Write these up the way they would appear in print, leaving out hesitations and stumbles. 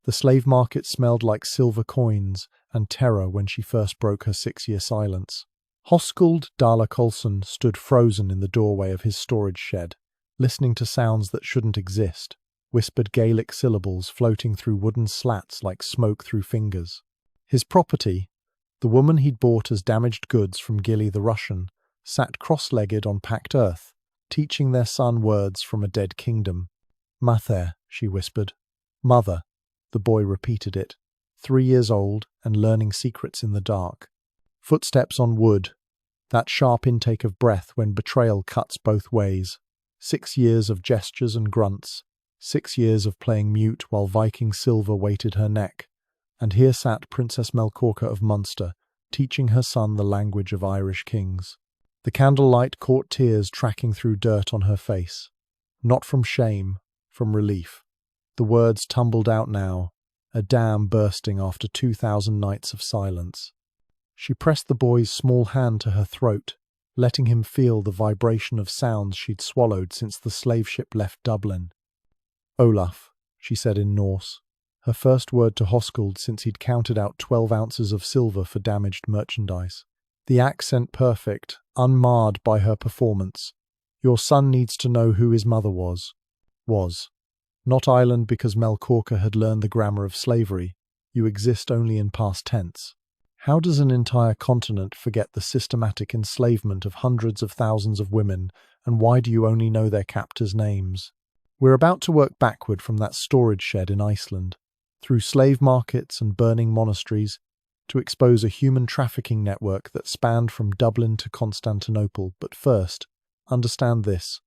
The slave market smelled like silver coins and terror when she first broke her 6-year silence. Hoskuld Dala Colson stood frozen in the doorway of his storage shed, listening to sounds that shouldn't exist, whispered Gaelic syllables floating through wooden slats like smoke through fingers. His property, the woman he'd bought as damaged goods from Gilly the Russian, sat cross-legged on packed earth, teaching their son words from a dead kingdom. "Mather," she whispered. "Mother," the boy repeated it, 3 years old and learning secrets in the dark. Footsteps on wood, that sharp intake of breath when betrayal cuts both ways. 6 years of gestures and grunts, 6 years of playing mute while Viking silver weighted her neck. And here sat Princess Mel Corka of Munster, teaching her son the language of Irish kings. The candlelight caught tears tracking through dirt on her face. Not from shame, from relief. The words tumbled out now, a dam bursting after 2,000 nights of silence. She pressed the boy's small hand to her throat, letting him feel the vibration of sounds she'd swallowed since the slave ship left Dublin. "Olaf," she said in Norse, her first word to Hoskuld since he'd counted out 12 ounces of silver for damaged merchandise. The accent perfect, unmarred by her performance. "Your son needs to know who his mother was. Not Ireland because Mel Corka had learned the grammar of slavery. You exist only in past tense. How does an entire continent forget the systematic enslavement of hundreds of thousands of women, and why do you only know their captors' names?" We're about to work backward from that storage shed in Iceland, through slave markets and burning monasteries, to expose a human trafficking network that spanned from Dublin to Constantinople. But first, understand this.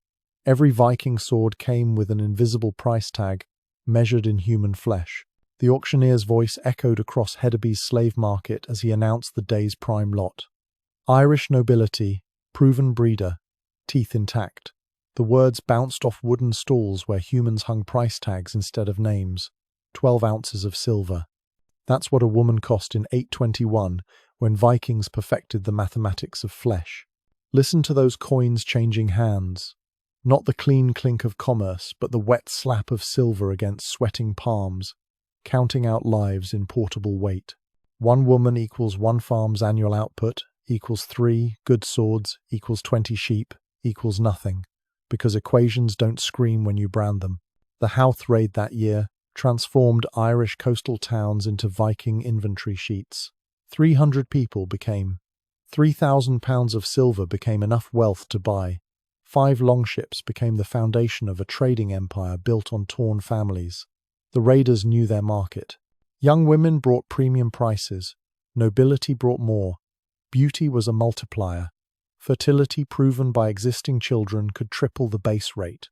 Every Viking sword came with an invisible price tag, measured in human flesh. The auctioneer's voice echoed across Hedeby's slave market as he announced the day's prime lot. Irish nobility, proven breeder, teeth intact. The words bounced off wooden stalls where humans hung price tags instead of names. 12 ounces of silver. That's what a woman cost in 821 when Vikings perfected the mathematics of flesh. Listen to those coins changing hands. Not the clean clink of commerce, but the wet slap of silver against sweating palms, counting out lives in portable weight. 1 woman equals 1 farm's annual output, equals 3 good swords, equals 20 sheep, equals nothing, because equations don't scream when you brand them. The Howth raid that year transformed Irish coastal towns into Viking inventory sheets. 300 people became. 3,000 pounds of silver became enough wealth to buy. 5 longships became the foundation of a trading empire built on torn families. The raiders knew their market. Young women brought premium prices. Nobility brought more. Beauty was a multiplier. Fertility proven by existing children could triple the base rate.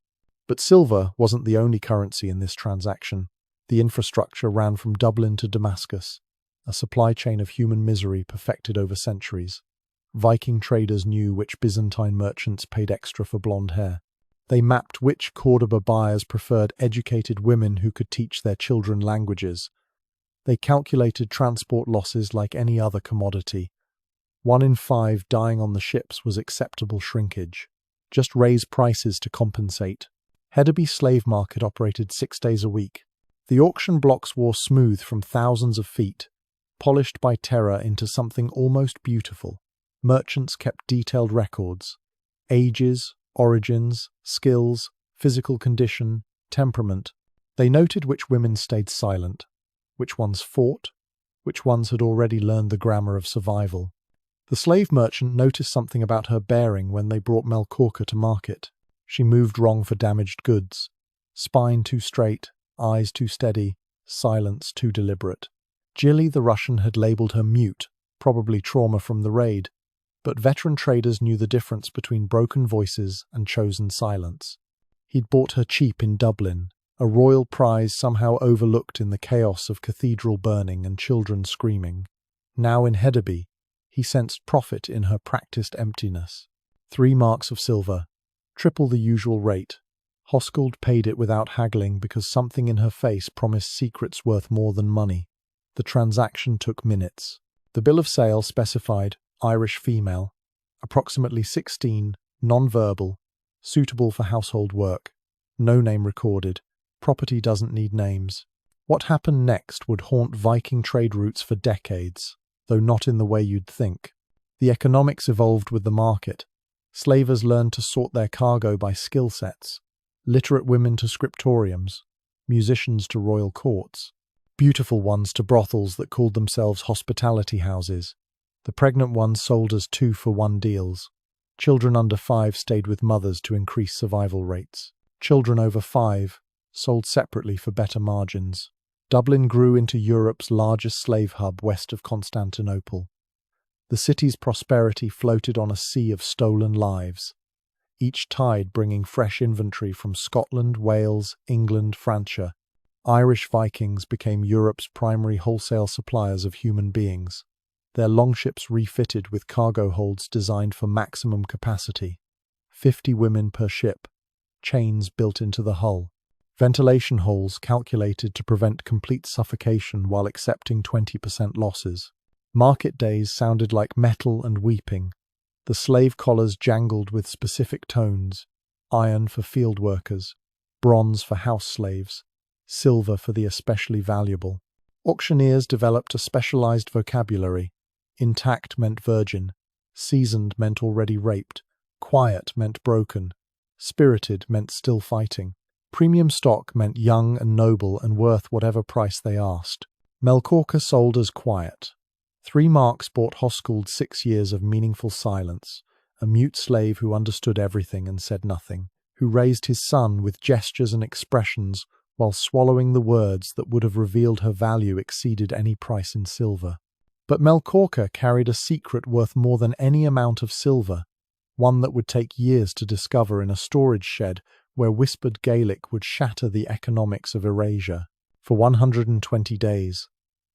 But silver wasn't the only currency in this transaction. The infrastructure ran from Dublin to Damascus, a supply chain of human misery perfected over centuries. Viking traders knew which Byzantine merchants paid extra for blonde hair. They mapped which Cordoba buyers preferred educated women who could teach their children languages. They calculated transport losses like any other commodity. 1 in 5 dying on the ships was acceptable shrinkage. Just raise prices to compensate. Hedeby's slave market operated 6 days a week. The auction blocks wore smooth from thousands of feet, polished by terror into something almost beautiful. Merchants kept detailed records. Ages, origins, skills, physical condition, temperament. They noted which women stayed silent, which ones fought, which ones had already learned the grammar of survival. The slave merchant noticed something about her bearing when they brought Mel Corka to market. She moved wrong for damaged goods. Spine too straight, eyes too steady, silence too deliberate. Gilly the Russian had labelled her mute, probably trauma from the raid, but veteran traders knew the difference between broken voices and chosen silence. He'd bought her cheap in Dublin, a royal prize somehow overlooked in the chaos of cathedral burning and children screaming. Now in Hedeby, he sensed profit in her practiced emptiness. 3 marks of silver, triple the usual rate. Hoskuld paid it without haggling because something in her face promised secrets worth more than money. The transaction took minutes. The bill of sale specified Irish female, approximately 16, non-verbal, suitable for household work. No name recorded. Property doesn't need names. What happened next would haunt Viking trade routes for decades, though not in the way you'd think. The economics evolved with the market. Slavers learned to sort their cargo by skill sets, literate women to scriptoriums, musicians to royal courts, beautiful ones to brothels that called themselves hospitality houses. The pregnant ones sold as 2-for-1 deals. Children under 5 stayed with mothers to increase survival rates. Children over 5 sold separately for better margins. Dublin grew into Europe's largest slave hub west of Constantinople. The city's prosperity floated on a sea of stolen lives, each tide bringing fresh inventory from Scotland, Wales, England, Francia. Irish Vikings became Europe's primary wholesale suppliers of human beings, their longships refitted with cargo holds designed for maximum capacity. 50 women per ship, chains built into the hull, ventilation holes calculated to prevent complete suffocation while accepting 20% losses. Market days sounded like metal and weeping. The slave collars jangled with specific tones: iron for field workers, bronze for house slaves, silver for the especially valuable. Auctioneers developed a specialized vocabulary. Intact meant virgin, seasoned meant already raped, quiet meant broken, spirited meant still fighting. Premium stock meant young and noble and worth whatever price they asked. Mel Corka sold as quiet. 3 marks bought Hosculd 6 years of meaningful silence, a mute slave who understood everything and said nothing, who raised his son with gestures and expressions while swallowing the words that would have revealed her value exceeded any price in silver. But Mel Corka carried a secret worth more than any amount of silver, one that would take years to discover in a storage shed where whispered Gaelic would shatter the economics of erasure. For 120 days,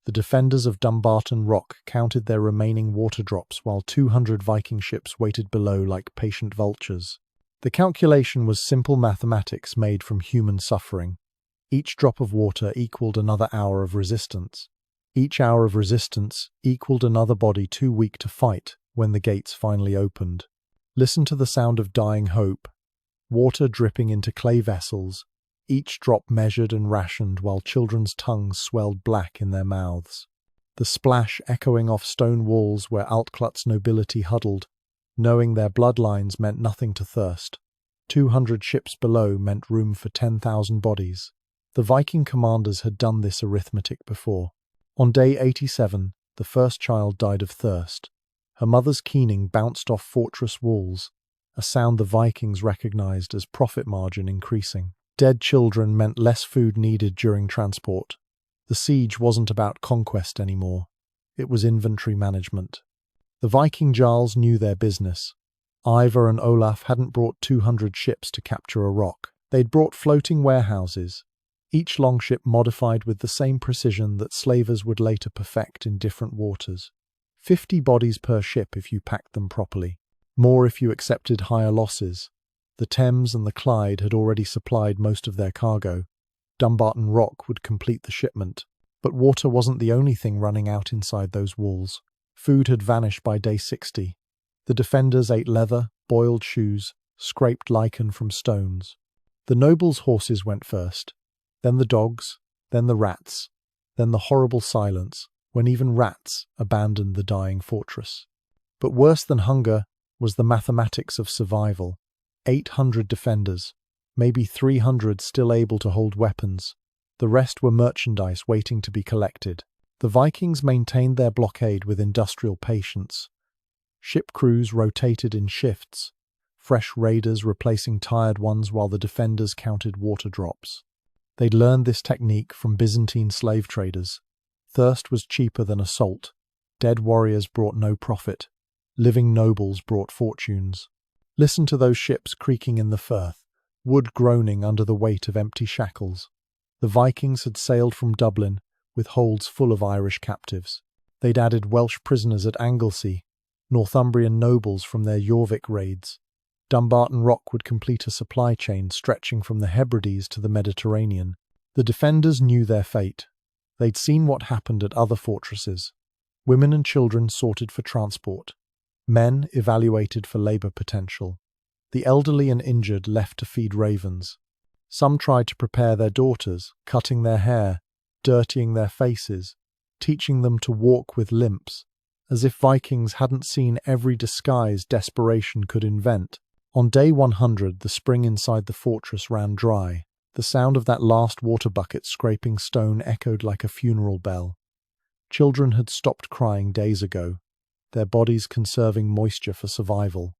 the defenders of Dumbarton Rock counted their remaining water drops while 200 Viking ships waited below like patient vultures. The calculation was simple mathematics made from human suffering. Each drop of water equaled another hour of resistance. Each hour of resistance equaled another body too weak to fight when the gates finally opened. Listen to the sound of dying hope. Water dripping into clay vessels, each drop measured and rationed while children's tongues swelled black in their mouths. The splash echoing off stone walls where Altklut's nobility huddled, knowing their bloodlines meant nothing to thirst. 200 ships below meant room for 10,000 bodies. The Viking commanders had done this arithmetic before. On day 87, the first child died of thirst. Her mother's keening bounced off fortress walls, a sound the Vikings recognized as profit margin increasing. Dead children meant less food needed during transport. The siege wasn't about conquest anymore. It was inventory management. The Viking jarls knew their business. Ivar and Olaf hadn't brought 200 ships to capture a rock. They'd brought floating warehouses, each longship modified with the same precision that slavers would later perfect in different waters. 50 bodies per ship if you packed them properly. More if you accepted higher losses. The Thames and the Clyde had already supplied most of their cargo. Dumbarton Rock would complete the shipment. But water wasn't the only thing running out inside those walls. Food had vanished by day 60. The defenders ate leather, boiled shoes, scraped lichen from stones. The nobles' horses went first, then the dogs, then the rats, then the horrible silence when even rats abandoned the dying fortress. But worse than hunger was the mathematics of survival. 800 defenders, maybe 300 still able to hold weapons. The rest were merchandise waiting to be collected. The Vikings maintained their blockade with industrial patience. Ship crews rotated in shifts, fresh raiders replacing tired ones while the defenders counted water drops. They'd learned this technique from Byzantine slave traders. Thirst was cheaper than assault. Dead warriors brought no profit. Living nobles brought fortunes. Listen to those ships creaking in the Firth, wood groaning under the weight of empty shackles. The Vikings had sailed from Dublin with holds full of Irish captives. They'd added Welsh prisoners at Anglesey, Northumbrian nobles from their Jorvik raids. Dumbarton Rock would complete a supply chain stretching from the Hebrides to the Mediterranean. The defenders knew their fate. They'd seen what happened at other fortresses. Women and children sorted for transport. Men evaluated for labour potential. The elderly and injured left to feed ravens. Some tried to prepare their daughters, cutting their hair, dirtying their faces, teaching them to walk with limps, as if Vikings hadn't seen every disguise desperation could invent. On day 100, the spring inside the fortress ran dry. The sound of that last water bucket scraping stone echoed like a funeral bell. Children had stopped crying days ago, their bodies conserving moisture for survival.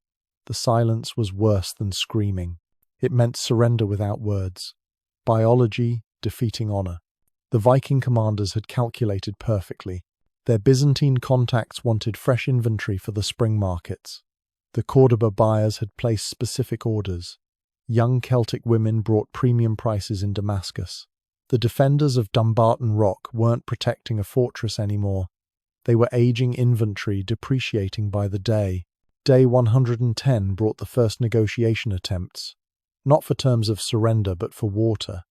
The silence was worse than screaming. It meant surrender without words. Biology defeating honor. The Viking commanders had calculated perfectly. Their Byzantine contacts wanted fresh inventory for the spring markets. The Cordoba buyers had placed specific orders. Young Celtic women brought premium prices in Damascus. The defenders of Dumbarton Rock weren't protecting a fortress anymore. They were aging inventory, depreciating by the day. Day 110 brought the first negotiation attempts. Not for terms of surrender, but for water.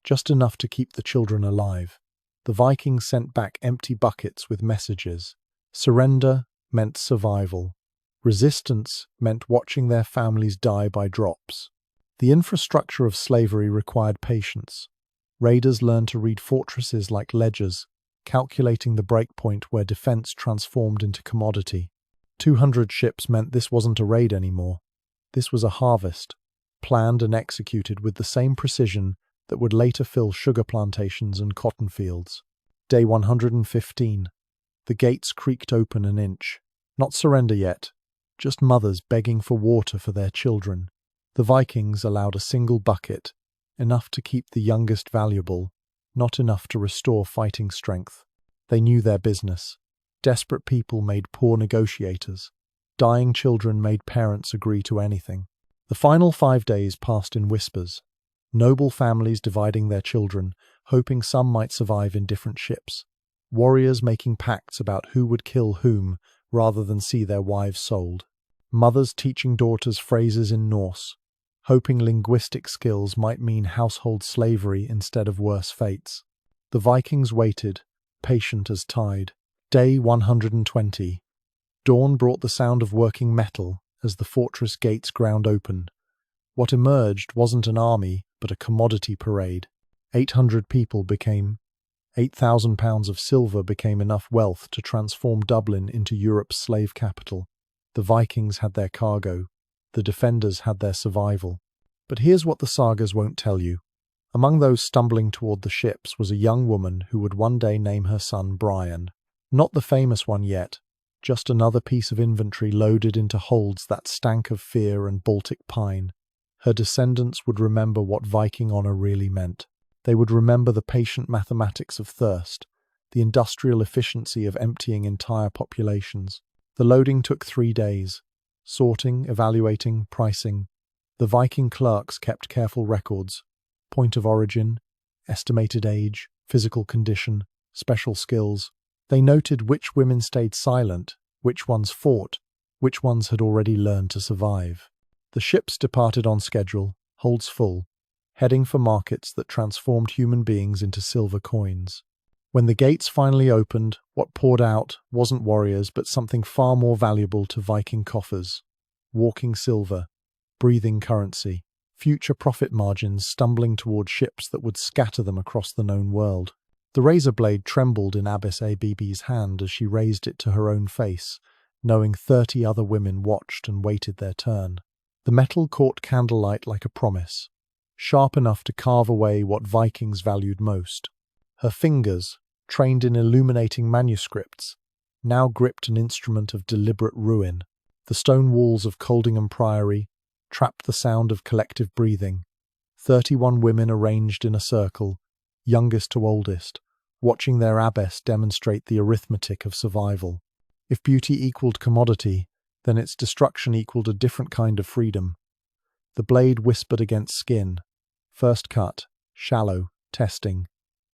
Just enough to keep the children alive. The Vikings sent back empty buckets with messages. Surrender meant survival. Resistance meant watching their families die by drops. The infrastructure of slavery required patience. Raiders learned to read fortresses like ledgers, calculating the breakpoint where defense transformed into commodity. 200 ships meant this wasn't a raid anymore. This was a harvest, planned and executed with the same precision that would later fill sugar plantations and cotton fields. Day 115. The gates creaked open an inch. Not surrender yet, just mothers begging for water for their children. The Vikings allowed a single bucket, enough to keep the youngest valuable, not enough to restore fighting strength. They knew their business. Desperate people made poor negotiators. Dying children made parents agree to anything. The final 5 days passed in whispers. Noble families dividing their children, hoping some might survive in different ships. Warriors making pacts about who would kill whom, rather than see their wives sold. Mothers teaching daughters phrases in Norse, hoping linguistic skills might mean household slavery instead of worse fates. The Vikings waited, patient as tide. Day 120. Dawn brought the sound of working metal as the fortress gates ground open. What emerged wasn't an army, but a commodity parade. 800 people became 8,000 pounds of silver became enough wealth to transform Dublin into Europe's slave capital. The Vikings had their cargo. The defenders had their survival. But here's what the sagas won't tell you. Among those stumbling toward the ships was a young woman who would one day name her son Brian. Not the famous one yet, just another piece of inventory loaded into holds that stank of fear and Baltic pine. Her descendants would remember what Viking honor really meant. They would remember the patient mathematics of thirst, the industrial efficiency of emptying entire populations. The loading took 3 days. Sorting, evaluating, pricing. The Viking clerks kept careful records. Point of origin, estimated age, physical condition, special skills. They noted which women stayed silent, which ones fought, which ones had already learned to survive. The ships departed on schedule, holds full, heading for markets that transformed human beings into silver coins. When the gates finally opened, what poured out wasn't warriors but something far more valuable to Viking coffers. Walking silver, breathing currency, future profit margins stumbling toward ships that would scatter them across the known world. The razor blade trembled in Abbess Abibi's hand as she raised it to her own face, knowing 30 other women watched and waited their turn. The metal caught candlelight like a promise, sharp enough to carve away what Vikings valued most. Her fingers, trained in illuminating manuscripts, now gripped an instrument of deliberate ruin. The stone walls of Coldingham Priory trapped the sound of collective breathing. 31 women arranged in a circle, youngest to oldest, watching their abbess demonstrate the arithmetic of survival. If beauty equaled commodity, then its destruction equaled a different kind of freedom. The blade whispered against skin. First cut, shallow, testing.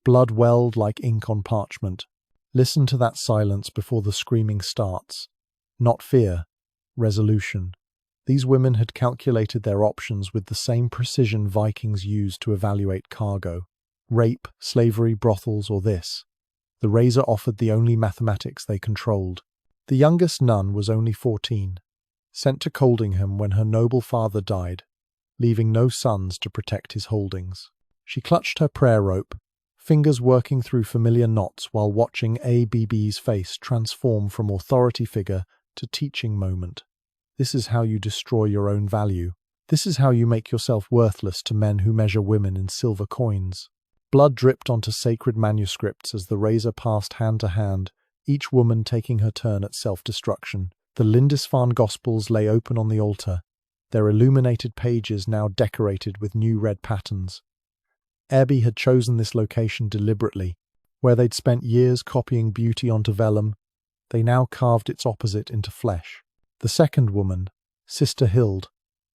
Blood welled like ink on parchment. Listen to that silence before the screaming starts. Not fear, resolution. These women had calculated their options with the same precision Vikings used to evaluate cargo. Rape, slavery, brothels, or this. The razor offered the only mathematics they controlled. The youngest nun was only 14, sent to Coldingham when her noble father died, leaving no sons to protect his holdings. She clutched her prayer rope, fingers working through familiar knots while watching ABB's face transform from authority figure to teaching moment. This is how you destroy your own value. This is how you make yourself worthless to men who measure women in silver coins. Blood dripped onto sacred manuscripts as the razor passed hand to hand, each woman taking her turn at self-destruction. The Lindisfarne Gospels lay open on the altar, their illuminated pages now decorated with new red patterns. Abby had chosen this location deliberately. Where they'd spent years copying beauty onto vellum, they now carved its opposite into flesh. The second woman, Sister Hild,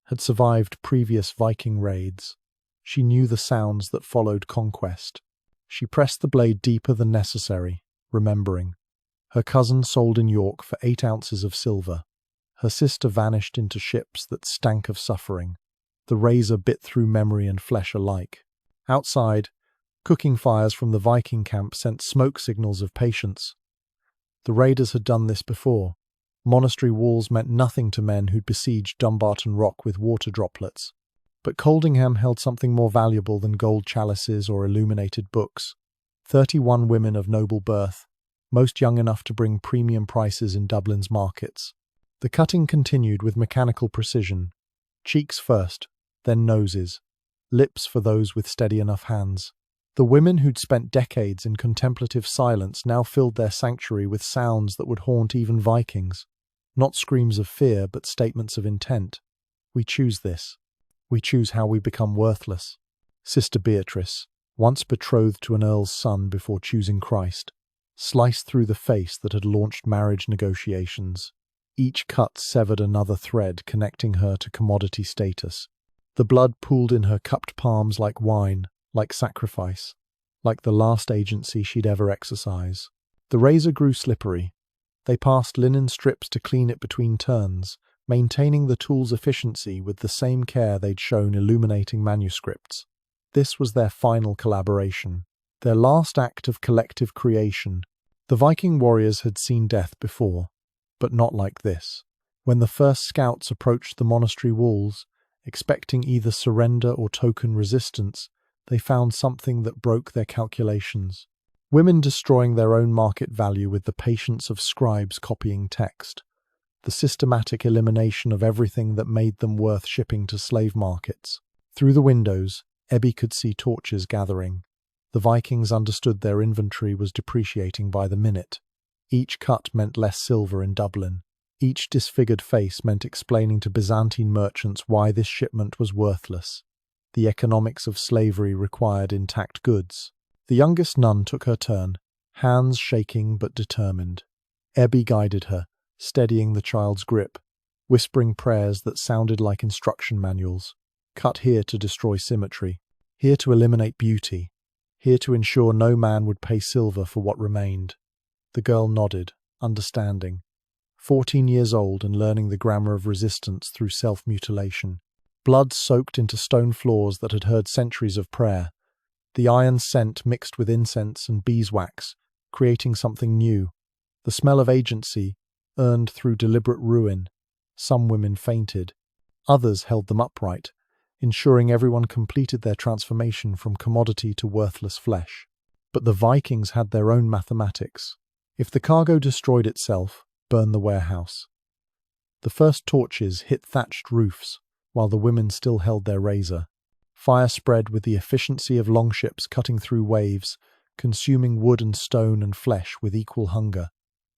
had survived previous Viking raids. She knew the sounds that followed conquest. She pressed the blade deeper than necessary, remembering. Her cousin sold in York for 8 ounces of silver. Her sister vanished into ships that stank of suffering. The razor bit through memory and flesh alike. Outside, cooking fires from the Viking camp sent smoke signals of patience. The raiders had done this before. Monastery walls meant nothing to men who'd besieged Dumbarton Rock with water droplets. But Coldingham held something more valuable than gold chalices or illuminated books. 31 women of noble birth, most young enough to bring premium prices in Dublin's markets. The cutting continued with mechanical precision. Cheeks first, then noses. Lips for those with steady enough hands. The women who'd spent decades in contemplative silence now filled their sanctuary with sounds that would haunt even Vikings. Not screams of fear, but statements of intent. We choose this. We choose how we become worthless. Sister Beatrice, once betrothed to an earl's son before choosing Christ, sliced through the face that had launched marriage negotiations. Each cut severed another thread connecting her to commodity status. The blood pooled in her cupped palms like wine, like sacrifice, like the last agency she'd ever exercise. The razor grew slippery. They passed linen strips to clean it between turns, maintaining the tool's efficiency with the same care they'd shown illuminating manuscripts. This was their final collaboration, their last act of collective creation. The Viking warriors had seen death before, but not like this. When the first scouts approached the monastery walls, expecting either surrender or token resistance, they found something that broke their calculations. Women destroying their own market value with the patience of scribes copying text. The systematic elimination of everything that made them worth shipping to slave markets. Through the windows, Ebby could see torches gathering. The Vikings understood their inventory was depreciating by the minute. Each cut meant less silver in Dublin. Each disfigured face meant explaining to Byzantine merchants why this shipment was worthless. The economics of slavery required intact goods. The youngest nun took her turn, hands shaking but determined. Ebby guided her, steadying the child's grip, whispering prayers that sounded like instruction manuals. Cut here to destroy symmetry, here to eliminate beauty, here to ensure no man would pay silver for what remained. The girl nodded, understanding. 14 years old and learning the grammar of resistance through self-mutilation. Blood soaked into stone floors that had heard centuries of prayer. The iron scent mixed with incense and beeswax, creating something new. The smell of agency, earned through deliberate ruin. Some women fainted. Others held them upright, ensuring everyone completed their transformation from commodity to worthless flesh. But the Vikings had their own mathematics. If the cargo destroyed itself, burn the warehouse. The first torches hit thatched roofs, while the women still held their razor. Fire spread with the efficiency of longships cutting through waves, consuming wood and stone and flesh with equal hunger.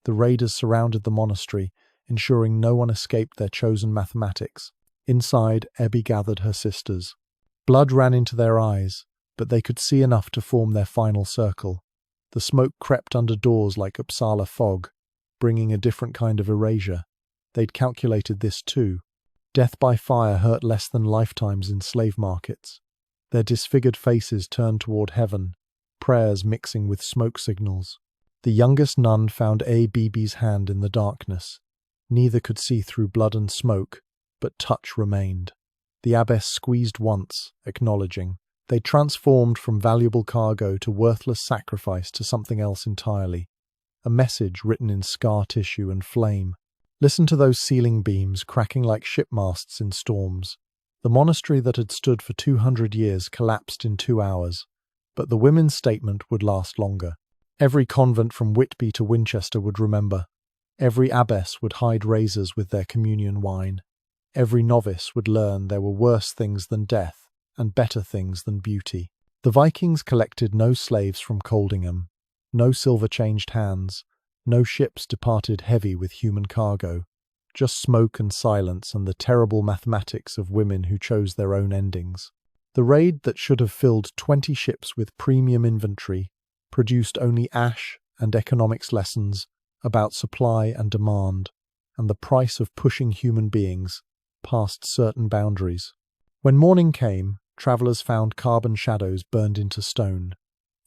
The raiders surrounded the monastery, ensuring no one escaped their chosen mathematics. Inside, Ebby gathered her sisters. Blood ran into their eyes, but they could see enough to form their final circle. The smoke crept under doors like Uppsala fog, bringing a different kind of erasure. They'd calculated this too. Death by fire hurt less than lifetimes in slave markets. Their disfigured faces turned toward heaven, prayers mixing with smoke signals. The youngest nun found ABB's hand in the darkness. Neither could see through blood and smoke, but touch remained. The abbess squeezed once, acknowledging. They transformed from valuable cargo to worthless sacrifice to something else entirely. A message written in scar tissue and flame. Listen to those ceiling beams cracking like shipmasts in storms. The monastery that had stood for 200 years collapsed in 2 hours. But the women's statement would last longer. Every convent from Whitby to Winchester would remember. Every abbess would hide razors with their communion wine. Every novice would learn there were worse things than death and better things than beauty. The Vikings collected no slaves from Coldingham, no silver-changed hands, no ships departed heavy with human cargo, just smoke and silence and the terrible mathematics of women who chose their own endings. The raid that should have filled 20 ships with premium inventory produced only ash and economics lessons about supply and demand, and the price of pushing human beings past certain boundaries. When morning came, travellers found carbon shadows burned into stone,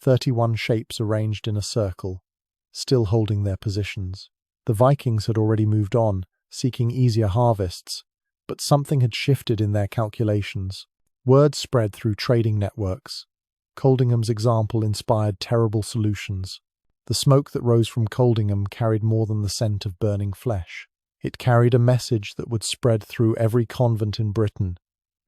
31 shapes arranged in a circle, still holding their positions. The Vikings had already moved on, seeking easier harvests, but something had shifted in their calculations. Word spread through trading networks. Coldingham's example inspired terrible solutions. The smoke that rose from Coldingham carried more than the scent of burning flesh. It carried a message that would spread through every convent in Britain,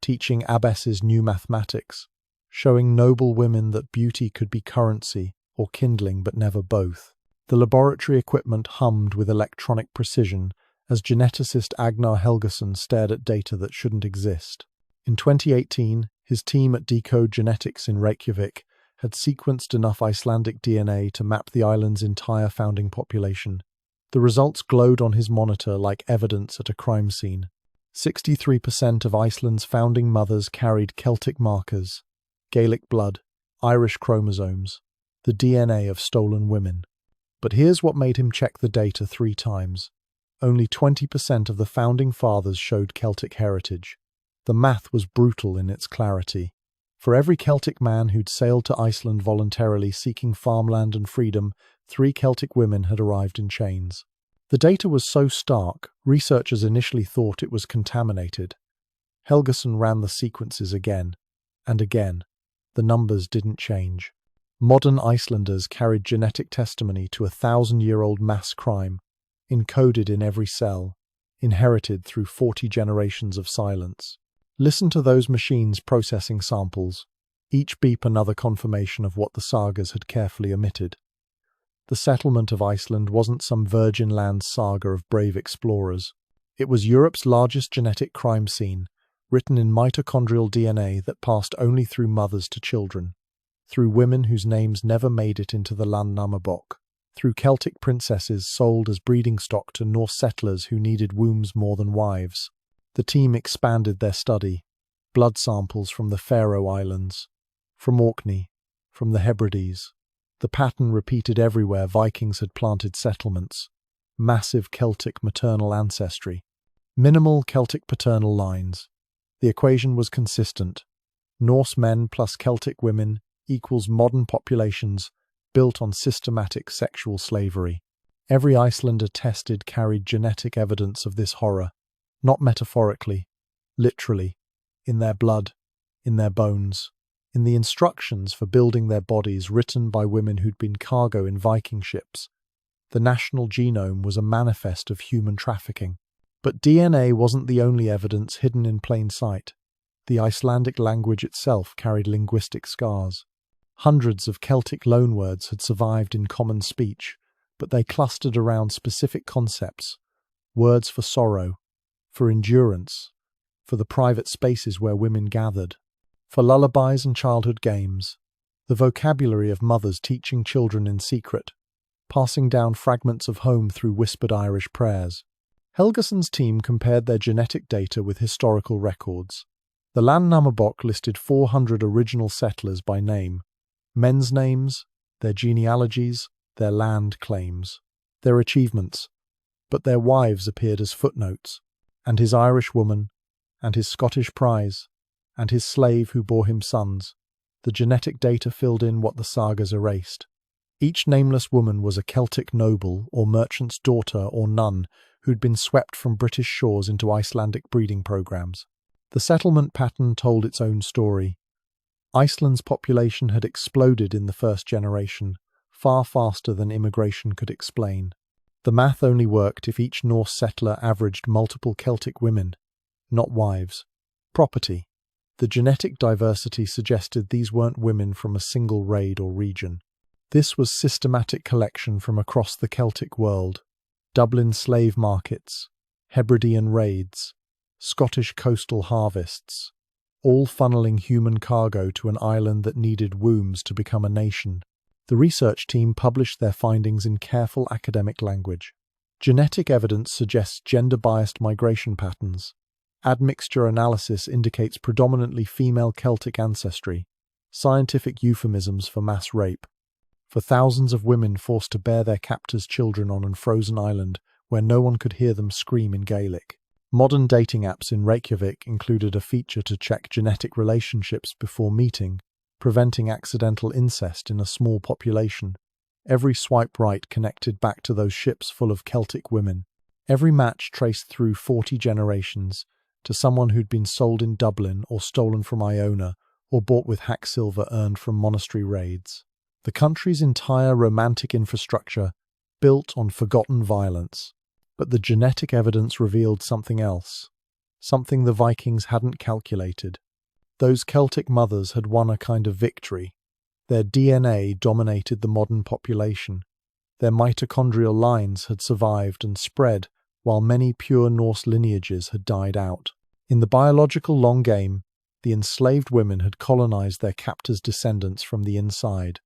teaching abbesses new mathematics, showing noble women that beauty could be currency or kindling but never both. The laboratory equipment hummed with electronic precision as geneticist Agnar Helgason stared at data that shouldn't exist. In 2018, his team at Decode Genetics in Reykjavik had sequenced enough Icelandic DNA to map the island's entire founding population. The results glowed on his monitor like evidence at a crime scene. 63% of Iceland's founding mothers carried Celtic markers, Gaelic blood, Irish chromosomes, the DNA of stolen women. But here's what made him check the data 3 times. Only 20% of the founding fathers showed Celtic heritage. The math was brutal in its clarity. For every Celtic man who'd sailed to Iceland voluntarily seeking farmland and freedom, 3 Celtic women had arrived in chains. The data was so stark, researchers initially thought it was contaminated. Helgason ran the sequences again and again. The numbers didn't change. Modern Icelanders carried genetic testimony to a 1,000-year-old mass crime, encoded in every cell, inherited through 40 generations of silence. Listen to those machines processing samples, each beep another confirmation of what the sagas had carefully omitted. The settlement of Iceland wasn't some virgin land saga of brave explorers. It was Europe's largest genetic crime scene, written in mitochondrial DNA that passed only through mothers to children, through women whose names never made it into the Landnámabók, through Celtic princesses sold as breeding stock to Norse settlers who needed wombs more than wives. The team expanded their study. Blood samples from the Faroe Islands, from Orkney, from the Hebrides. The pattern repeated everywhere Vikings had planted settlements. Massive Celtic maternal ancestry. Minimal Celtic paternal lines. The equation was consistent. Norse men plus Celtic women equals modern populations built on systematic sexual slavery. Every Icelander tested carried genetic evidence of this horror. Not metaphorically, literally, in their blood, in their bones, in the instructions for building their bodies written by women who'd been cargo in Viking ships. The national genome was a manifest of human trafficking. But DNA wasn't the only evidence hidden in plain sight. The Icelandic language itself carried linguistic scars. Hundreds of Celtic loanwords had survived in common speech, but they clustered around specific concepts, words for sorrow, for endurance, for the private spaces where women gathered, for lullabies and childhood games, the vocabulary of mothers teaching children in secret, passing down fragments of home through whispered Irish prayers. Helgason's team compared their genetic data with historical records. The Landnámabók listed 400 original settlers by name, men's names, their genealogies, their land claims, their achievements, but their wives appeared as footnotes, and his Irish woman, and his Scottish prize, and his slave who bore him sons. The genetic data filled in what the sagas erased. Each nameless woman was a Celtic noble or merchant's daughter or nun who'd been swept from British shores into Icelandic breeding programs. The settlement pattern told its own story. Iceland's population had exploded in the first generation, far faster than immigration could explain. The math only worked if each Norse settler averaged multiple Celtic women, not wives. Property. The genetic diversity suggested these weren't women from a single raid or region. This was systematic collection from across the Celtic world: Dublin slave markets, Hebridean raids, Scottish coastal harvests, all funneling human cargo to an island that needed wombs to become a nation. The research team published their findings in careful academic language. Genetic evidence suggests gender-biased migration patterns. Admixture analysis indicates predominantly female Celtic ancestry. Scientific euphemisms for mass rape. For thousands of women forced to bear their captors' children on an frozen island where no one could hear them scream in Gaelic. Modern dating apps in Reykjavik included a feature to check genetic relationships before meeting, preventing accidental incest in a small population. Every swipe right connected back to those ships full of Celtic women. Every match traced through 40 generations to someone who'd been sold in Dublin or stolen from Iona or bought with hack silver earned from monastery raids. The country's entire romantic infrastructure built on forgotten violence. But the genetic evidence revealed something else, something the Vikings hadn't calculated. Those Celtic mothers had won a kind of victory. Their DNA dominated the modern population. Their mitochondrial lines had survived and spread, while many pure Norse lineages had died out. In the biological long game, the enslaved women had colonized their captors' descendants from the inside.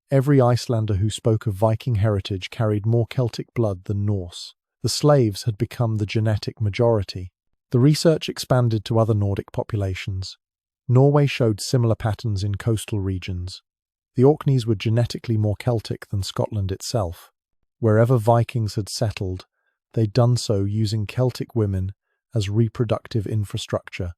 Every Icelander who spoke of Viking heritage carried more Celtic blood than Norse. The slaves had become the genetic majority. The research expanded to other Nordic populations. Norway showed similar patterns in coastal regions. The Orkneys were genetically more Celtic than Scotland itself. Wherever Vikings had settled, they'd done so using Celtic women as reproductive infrastructure.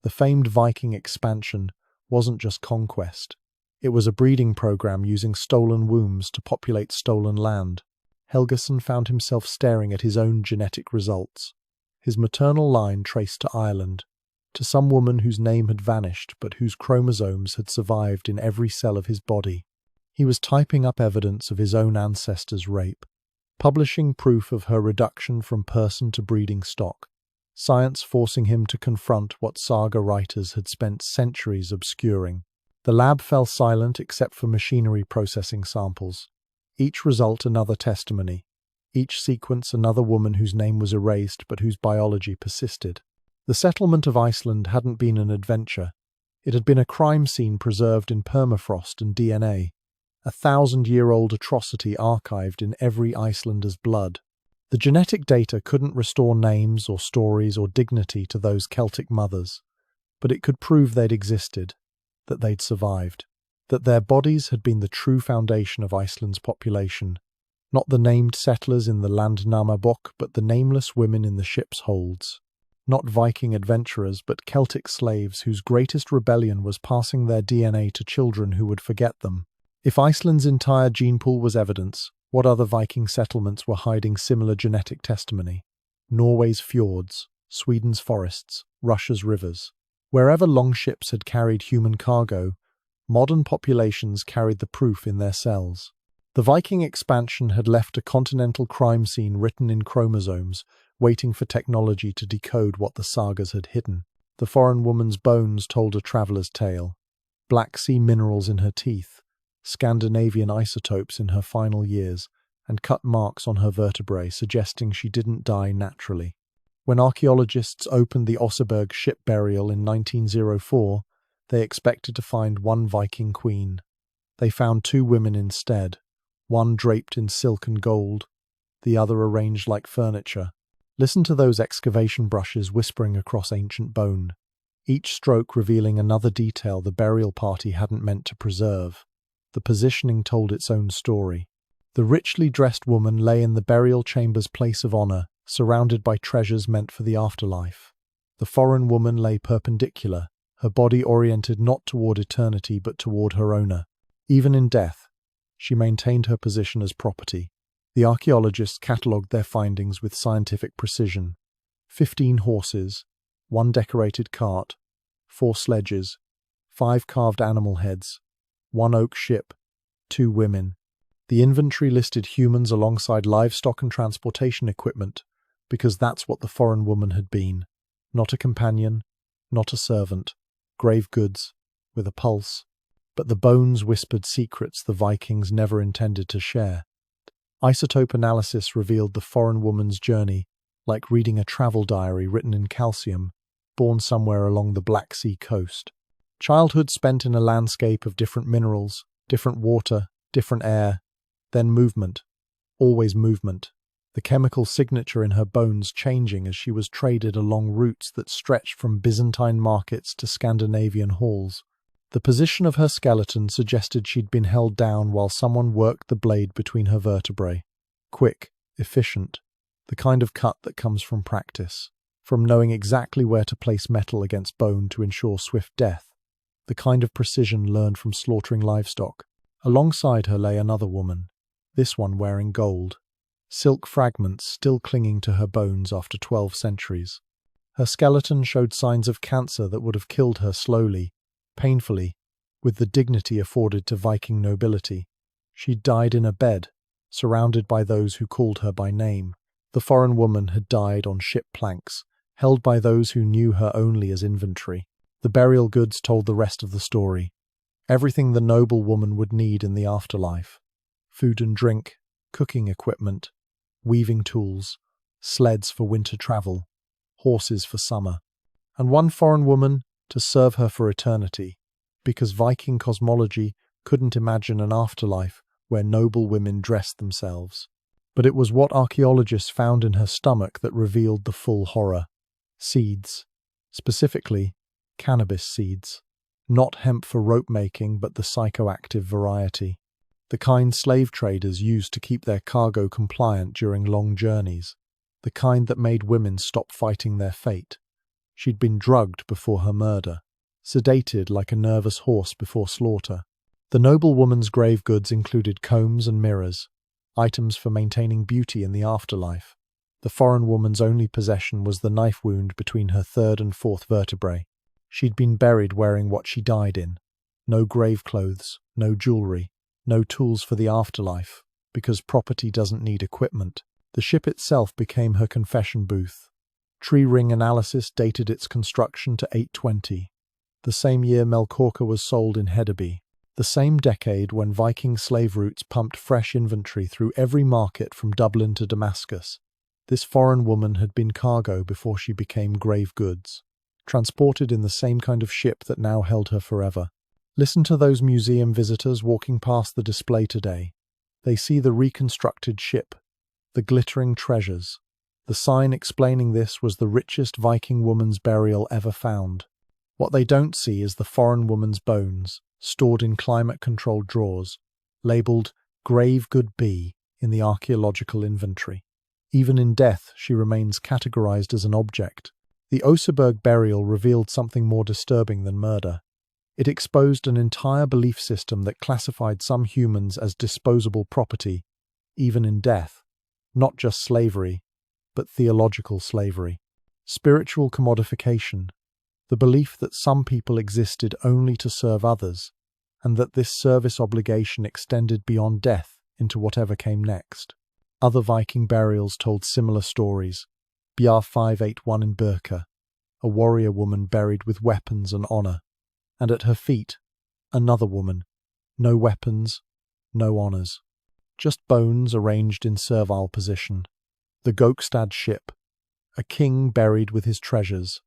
The famed Viking expansion wasn't just conquest. It was a breeding program using stolen wombs to populate stolen land. Helgason found himself staring at his own genetic results. His maternal line traced to Ireland, to some woman whose name had vanished but whose chromosomes had survived in every cell of his body. He was typing up evidence of his own ancestors' rape, publishing proof of her reduction from person to breeding stock, science forcing him to confront what saga writers had spent centuries obscuring. The lab fell silent except for machinery processing samples. Each result another testimony, each sequence another woman whose name was erased but whose biology persisted. The settlement of Iceland hadn't been an adventure. It had been a crime scene preserved in permafrost and DNA, a 1,000-year-old atrocity archived in every Icelander's blood. The genetic data couldn't restore names or stories or dignity to those Celtic mothers, but it could prove they'd existed, that they'd survived, that their bodies had been the true foundation of Iceland's population, not the named settlers in the Landnámabók, but the nameless women in the ship's holds, not Viking adventurers, but Celtic slaves whose greatest rebellion was passing their DNA to children who would forget them. If Iceland's entire gene pool was evidence, what other Viking settlements were hiding similar genetic testimony? Norway's fjords, Sweden's forests, Russia's rivers. Wherever longships had carried human cargo, modern populations carried the proof in their cells. The Viking expansion had left a continental crime scene written in chromosomes, waiting for technology to decode what the sagas had hidden. The foreign woman's bones told a traveller's tale. Black Sea minerals in her teeth, Scandinavian isotopes in her final years, and cut marks on her vertebrae suggesting she didn't die naturally. When archaeologists opened the Oseberg ship burial in 1904, they expected to find one Viking queen. They found two women instead, one draped in silk and gold, the other arranged like furniture. Listen to those excavation brushes whispering across ancient bone, each stroke revealing another detail the burial party hadn't meant to preserve. The positioning told its own story. The richly dressed woman lay in the burial chamber's place of honor, surrounded by treasures meant for the afterlife. The foreign woman lay perpendicular, her body oriented not toward eternity but toward her owner. Even in death, she maintained her position as property. The archaeologists catalogued their findings with scientific precision. 15 horses, 1 decorated cart, 4 sledges, 5 carved animal heads, 1 oak ship, 2 women. The inventory listed humans alongside livestock and transportation equipment, because that's what the foreign woman had been. Not a companion, not a servant, grave goods, with a pulse. But the bones whispered secrets the Vikings never intended to share. Isotope analysis revealed the foreign woman's journey, like reading a travel diary written in calcium, born somewhere along the Black Sea coast. Childhood spent in a landscape of different minerals, different water, different air, then movement, always movement. The chemical signature in her bones changing as she was traded along routes that stretched from Byzantine markets to Scandinavian halls. The position of her skeleton suggested she'd been held down while someone worked the blade between her vertebrae. Quick, efficient, the kind of cut that comes from practice, from knowing exactly where to place metal against bone to ensure swift death, the kind of precision learned from slaughtering livestock. Alongside her lay another woman, this one wearing gold, silk fragments still clinging to her bones after 12 centuries. Her skeleton showed signs of cancer that would have killed her slowly, painfully, with the dignity afforded to Viking nobility. She died in a bed, surrounded by those who called her by name. The foreign woman had died on ship planks, held by those who knew her only as inventory. The burial goods told the rest of the story. Everything the noble woman would need in the afterlife. Food and drink, cooking equipment, weaving tools, sleds for winter travel, horses for summer. And one foreign woman to serve her for eternity, because Viking cosmology couldn't imagine an afterlife where noble women dressed themselves. But it was what archaeologists found in her stomach that revealed the full horror. Seeds. Specifically, cannabis seeds. Not hemp for rope making, but the psychoactive variety. The kind slave traders used to keep their cargo compliant during long journeys. The kind that made women stop fighting their fate. She'd been drugged before her murder, sedated like a nervous horse before slaughter. The noble woman's grave goods included combs and mirrors, items for maintaining beauty in the afterlife. The foreign woman's only possession was the knife wound between her third and fourth vertebrae. She'd been buried wearing what she died in. No grave clothes, no jewelry, no tools for the afterlife, because property doesn't need equipment. The ship itself became her confession booth. Tree ring analysis dated its construction to 820, the same year Mel Corka was sold in Hedeby, the same decade when Viking slave routes pumped fresh inventory through every market from Dublin to Damascus. This foreign woman had been cargo before she became grave goods, transported in the same kind of ship that now held her forever. Listen to those museum visitors walking past the display today. They see the reconstructed ship, the glittering treasures. The sign explaining this was the richest Viking woman's burial ever found. What they don't see is the foreign woman's bones, stored in climate-controlled drawers, labelled Grave Good B in the archaeological inventory. Even in death, she remains categorized as an object. The Oseberg burial revealed something more disturbing than murder. It exposed an entire belief system that classified some humans as disposable property, even in death. Not just slavery, but theological slavery. Spiritual commodification, the belief that some people existed only to serve others, and that this service obligation extended beyond death into whatever came next. Other Viking burials told similar stories. Bjar 581 in Birka, a warrior woman buried with weapons and honour, and at her feet, another woman, no weapons, no honours, just bones arranged in servile position. The Gokstad ship, a king buried with his treasures,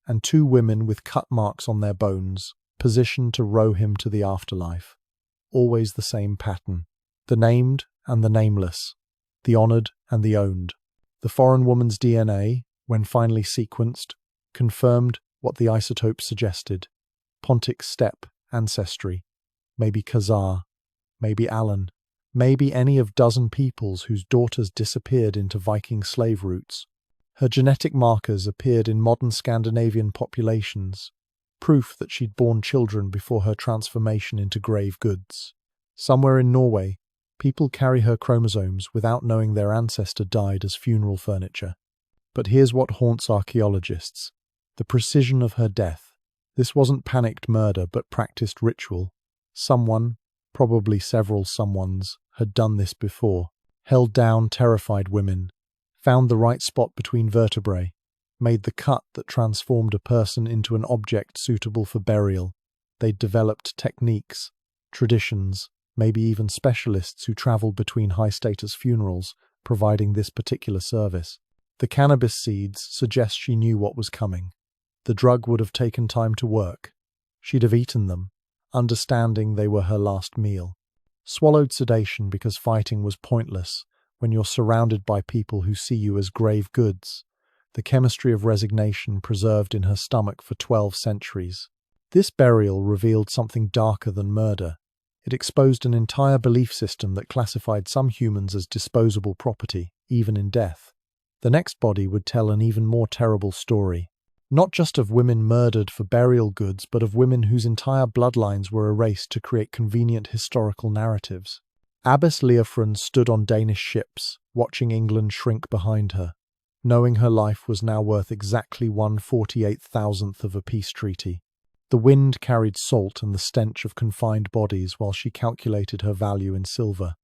and two women with cut marks on their bones, positioned to row him to the afterlife. Always the same pattern. The named and the nameless, the honoured and the owned. The foreign woman's DNA, when finally sequenced, confirmed what the isotope suggested. Pontic steppe ancestry, maybe Khazar, maybe Alan, maybe any of dozen peoples whose daughters disappeared into Viking slave routes. Her genetic markers appeared in modern Scandinavian populations, proof that she'd borne children before her transformation into grave goods. Somewhere in Norway, people carry her chromosomes without knowing their ancestor died as funeral furniture. But here's what haunts archaeologists: the precision of her death. This wasn't panicked murder, but practiced ritual. Someone, probably several someones, had done this before. Held down terrified women, found the right spot between vertebrae, made the cut that transformed a person into an object suitable for burial. They'd developed techniques, traditions, maybe even specialists who traveled between high-status funerals, providing this particular service. The cannabis seeds suggest she knew what was coming. The drug would have taken time to work. She'd have eaten them, understanding they were her last meal. Swallowed sedation because fighting was pointless when you're surrounded by people who see you as grave goods. The chemistry of resignation preserved in her stomach for 12 centuries. This burial revealed something darker than murder. It exposed an entire belief system that classified some humans as disposable property, even in death. The next body would tell an even more terrible story. Not just of women murdered for burial goods, but of women whose entire bloodlines were erased to create convenient historical narratives. Abbess Leofrun stood on Danish ships, watching England shrink behind her, knowing her life was now worth exactly 1/48,000th of a peace treaty. The wind carried salt and the stench of confined bodies while she calculated her value in silver.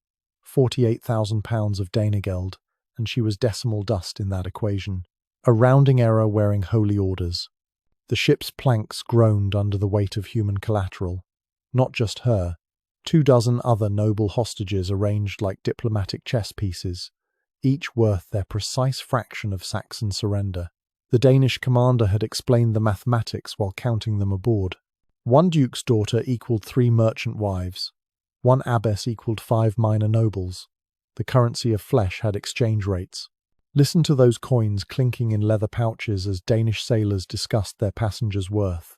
48,000 pounds of Danegeld, and she was decimal dust in that equation. A rounding error wearing holy orders. The ship's planks groaned under the weight of human collateral. Not just her. 24 other noble hostages arranged like diplomatic chess pieces, each worth their precise fraction of Saxon surrender. The Danish commander had explained the mathematics while counting them aboard. One duke's daughter equaled 3 merchant wives. One abbess equaled 5 minor nobles. The currency of flesh had exchange rates. Listen to those coins clinking in leather pouches as Danish sailors discussed their passengers' worth.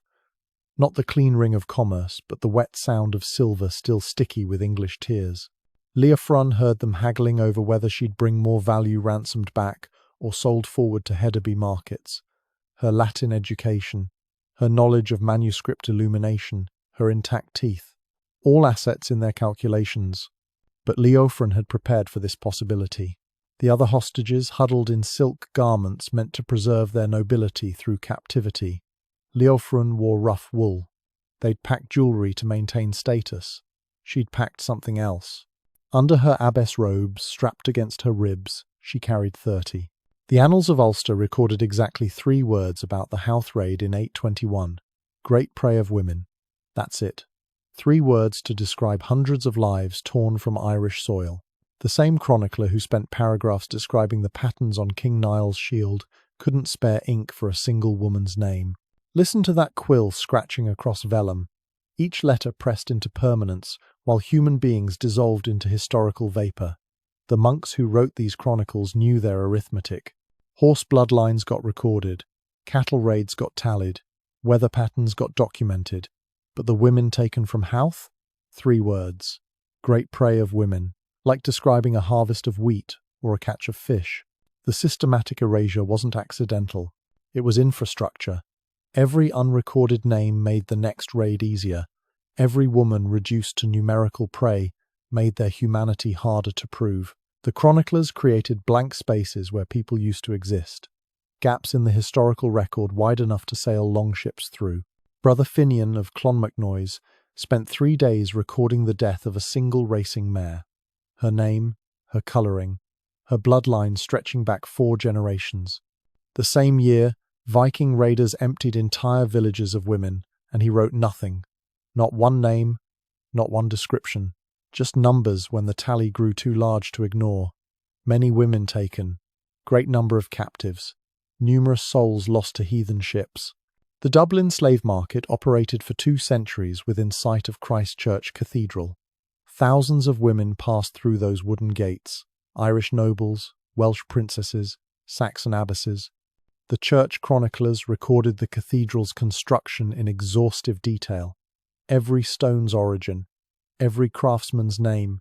Not the clean ring of commerce, but the wet sound of silver still sticky with English tears. Leofrun heard them haggling over whether she'd bring more value ransomed back or sold forward to Hedeby markets. Her Latin education, her knowledge of manuscript illumination, her intact teeth, all assets in their calculations. But Leofrun had prepared for this possibility. The other hostages huddled in silk garments meant to preserve their nobility through captivity. Leofrun wore rough wool. They'd packed jewellery to maintain status. She'd packed something else. Under her abbess robes, strapped against her ribs, she carried 30. The Annals of Ulster recorded exactly 3 words about the Howth raid in 821. Great prey of women. That's it. 3 words to describe hundreds of lives torn from Irish soil. The same chronicler who spent paragraphs describing the patterns on King Niall's shield couldn't spare ink for a single woman's name. Listen to that quill scratching across vellum, each letter pressed into permanence while human beings dissolved into historical vapour. The monks who wrote these chronicles knew their arithmetic. Horse bloodlines got recorded, cattle raids got tallied, weather patterns got documented. But the women taken from Howth? 3 words. Great prey of women. Like describing a harvest of wheat or a catch of fish. The systematic erasure wasn't accidental. It was infrastructure. Every unrecorded name made the next raid easier. Every woman reduced to numerical prey made their humanity harder to prove. The chroniclers created blank spaces where people used to exist. Gaps in the historical record wide enough to sail longships through. Brother Finian of Clonmacnoise spent 3 days recording the death of a single racing mare. Her name, her colouring, her bloodline stretching back 4 generations. The same year, Viking raiders emptied entire villages of women, and he wrote nothing. Not one name, not one description. Just numbers when the tally grew too large to ignore. Many women taken, great number of captives, numerous souls lost to heathen ships. The Dublin slave market operated for 2 centuries within sight of Christ Church Cathedral. Thousands of women passed through those wooden gates. Irish nobles, Welsh princesses, Saxon abbesses. The church chroniclers recorded the cathedral's construction in exhaustive detail. Every stone's origin, every craftsman's name,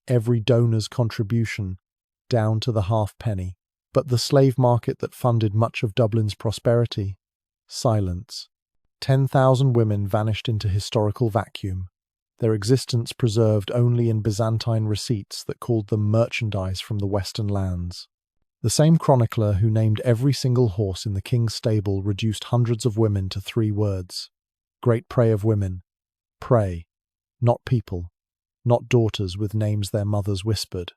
every donor's contribution, down to the halfpenny. But the slave market that funded much of Dublin's prosperity? Silence. 10,000 women vanished into historical vacuum. Their existence preserved only in Byzantine receipts that called them merchandise from the western lands. The same chronicler who named every single horse in the king's stable reduced hundreds of women to 3 words. Great prey of women. Prey. Not people. Not daughters with names their mothers whispered.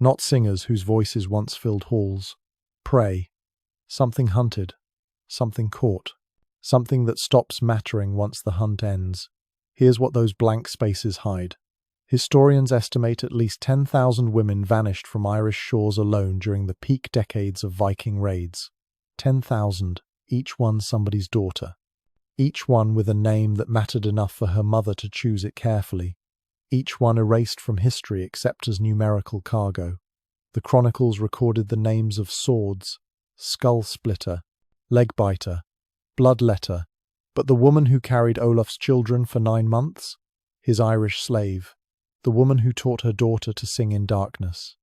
Not singers whose voices once filled halls. Prey. Something hunted. something caught, something that stops mattering once the hunt ends. Here's what those blank spaces hide. Historians estimate at least 10,000 women vanished from Irish shores alone during the peak decades of Viking raids. 10,000, each one somebody's daughter. Each one with a name that mattered enough for her mother to choose it carefully. Each one erased from history except as numerical cargo. The chronicles recorded the names of swords, skull splitter, leg biter, bloodletter, but the woman who carried Olaf's children for 9 months? His Irish slave. The woman who taught her daughter to sing in darkness.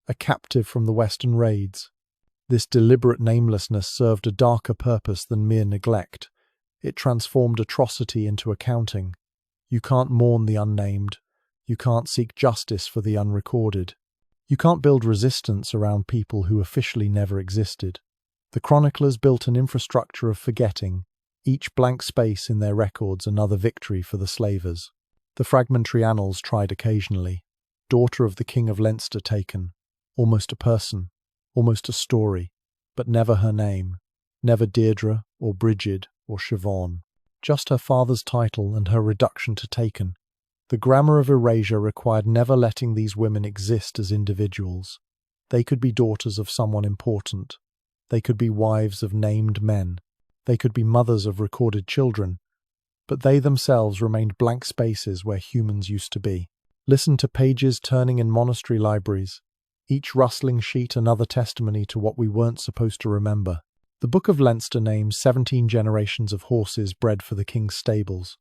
A captive from the Western raids. This deliberate namelessness served a darker purpose than mere neglect. It transformed atrocity into accounting. You can't mourn the unnamed. You can't seek justice for the unrecorded. You can't build resistance around people who officially never existed. The chroniclers built an infrastructure of forgetting, each blank space in their records another victory for the slavers. The fragmentary annals tried occasionally. Daughter of the King of Leinster taken. Almost a person, almost a story, but never her name. Never Deirdre, or Brigid, or Siobhan. Just her father's title and her reduction to taken. The grammar of erasure required never letting these women exist as individuals. They could be daughters of someone important. They could be wives of named men. They could be mothers of recorded children. But they themselves remained blank spaces where humans used to be. Listen to pages turning in monastery libraries. Each rustling sheet another testimony to what we weren't supposed to remember. The Book of Leinster names 17 generations of horses bred for the king's stables.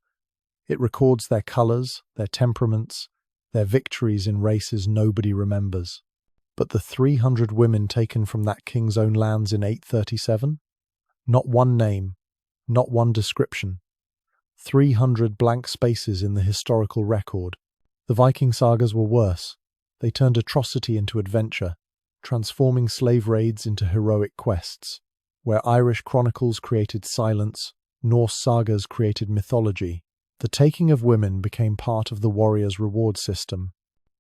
It records their colours, their temperaments, their victories in races nobody remembers. But the 300 women taken from that king's own lands in 837? Not one name, not one description. 300 blank spaces in the historical record. The Viking sagas were worse. They turned atrocity into adventure, transforming slave raids into heroic quests. Where Irish chronicles created silence, Norse sagas created mythology. The taking of women became part of the warrior's reward system.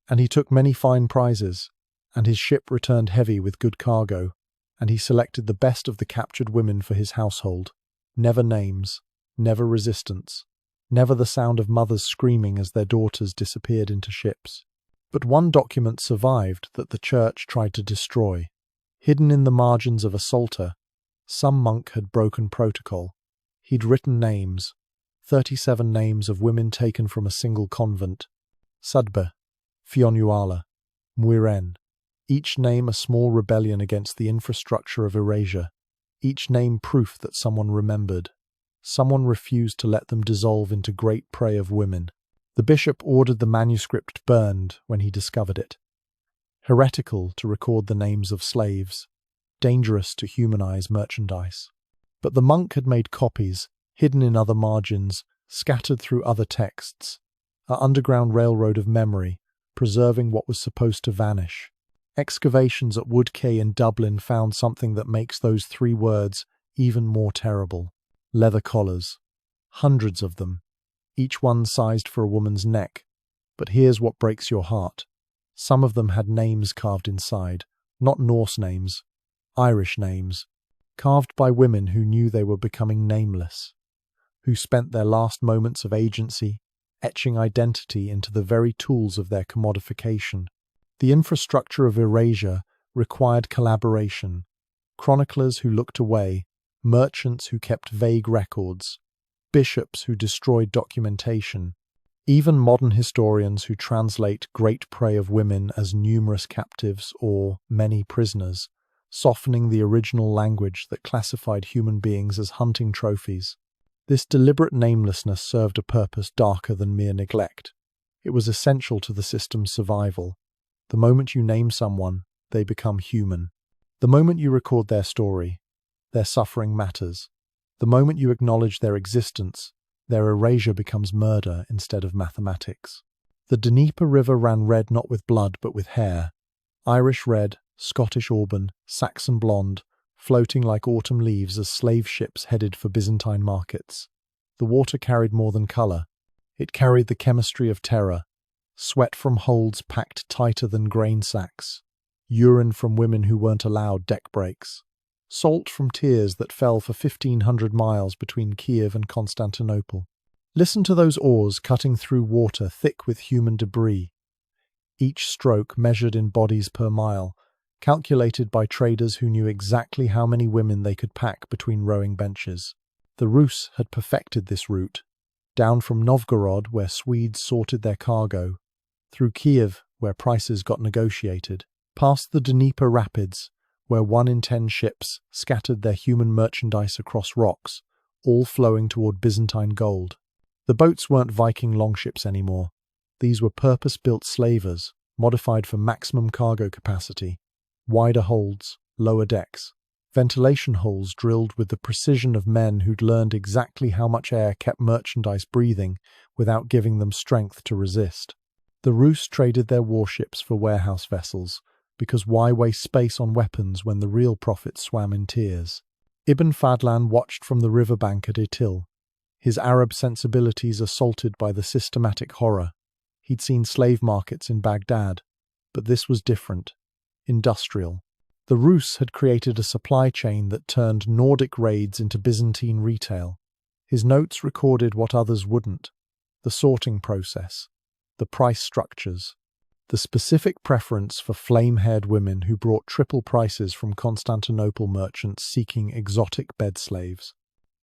And he took many fine prizes, and his ship returned heavy with good cargo, and he selected the best of the captured women for his household. Never names, never resistance, never the sound of mothers screaming as their daughters disappeared into ships. But one document survived that the church tried to destroy. Hidden in the margins of a psalter, some monk had broken protocol. He'd written names, 37 names of women taken from a single convent. Sudbe, Fionuala, Muiren. Each name a small rebellion against the infrastructure of erasure. Each name proof that someone remembered. Someone refused to let them dissolve into great prey of women. The bishop ordered the manuscript burned when he discovered it. Heretical to record the names of slaves. Dangerous to humanize merchandise. But the monk had made copies, hidden in other margins, scattered through other texts. An underground railroad of memory, preserving what was supposed to vanish. Excavations at Woodcay in Dublin found something that makes those 3 words even more terrible. Leather collars. Hundreds of them. Each one sized for a woman's neck. But here's what breaks your heart. Some of them had names carved inside. Not Norse names. Irish names. Carved by women who knew they were becoming nameless. Who spent their last moments of agency, etching identity into the very tools of their commodification. The infrastructure of erasure required collaboration. Chroniclers who looked away, merchants who kept vague records, bishops who destroyed documentation, even modern historians who translate great prey of women as numerous captives or many prisoners, softening the original language that classified human beings as hunting trophies. This deliberate namelessness served a purpose darker than mere neglect. It was essential to the system's survival. The moment you name someone, they become human. The moment you record their story, their suffering matters. The moment you acknowledge their existence, their erasure becomes murder instead of mathematics. The Denipa River ran red not with blood but with hair. Irish red, Scottish auburn, Saxon blonde, floating like autumn leaves as slave ships headed for Byzantine markets. The water carried more than colour. It carried the chemistry of terror. Sweat from holds packed tighter than grain sacks. Urine from women who weren't allowed deck breaks. salt from tiers that fell for 1,500 miles between Kiev and Constantinople. Listen to those oars cutting through water thick with human debris. Each stroke measured in bodies per mile, calculated by traders who knew exactly how many women they could pack between rowing benches. The Rus had perfected this route, down from Novgorod, where Swedes sorted their cargo, through Kiev, where prices got negotiated, past the Denipa Rapids, where 1 in 10 ships scattered their human merchandise across rocks, all flowing toward Byzantine gold. The boats weren't Viking longships anymore. These were purpose-built slavers, modified for maximum cargo capacity. Wider holds, lower decks, ventilation holes drilled with the precision of men who'd learned exactly how much air kept merchandise breathing without giving them strength to resist. The Rus traded their warships for warehouse vessels, because why waste space on weapons when the real profit swam in tears? Ibn Fadlan watched from the riverbank at Itil, his Arab sensibilities assaulted by the systematic horror. He'd seen slave markets in Baghdad, but this was different. Industrial. The Rus had created a supply chain that turned Nordic raids into Byzantine retail. His notes recorded what others wouldn't: the sorting process, the price structures, the specific preference for flame-haired women who brought triple prices from Constantinople merchants seeking exotic bed slaves.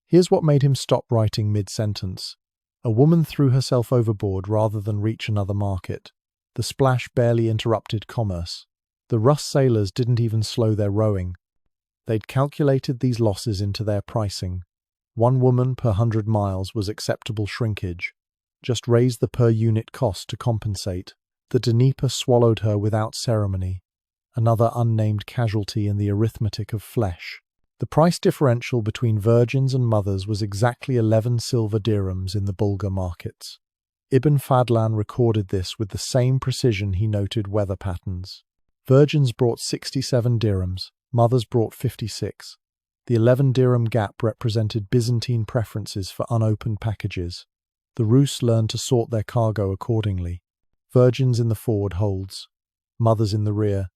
Here's what made him stop writing mid-sentence. A woman threw herself overboard rather than reach another market. The splash barely interrupted commerce. The Rus sailors didn't even slow their rowing. They'd calculated these losses into their pricing. 1 woman per 100 miles was acceptable shrinkage. Just raise the per-unit cost to compensate. The Denipa swallowed her without ceremony. Another unnamed casualty in the arithmetic of flesh. The price differential between virgins and mothers was exactly 11 silver dirhams in the Bulgar markets. Ibn Fadlan recorded this with the same precision he noted weather patterns. Virgins brought 67 dirhams, mothers brought 56. The 11 dirham gap represented Byzantine preferences for unopened packages. The Rus learned to sort their cargo accordingly. Virgins in the forward holds, mothers in the rear,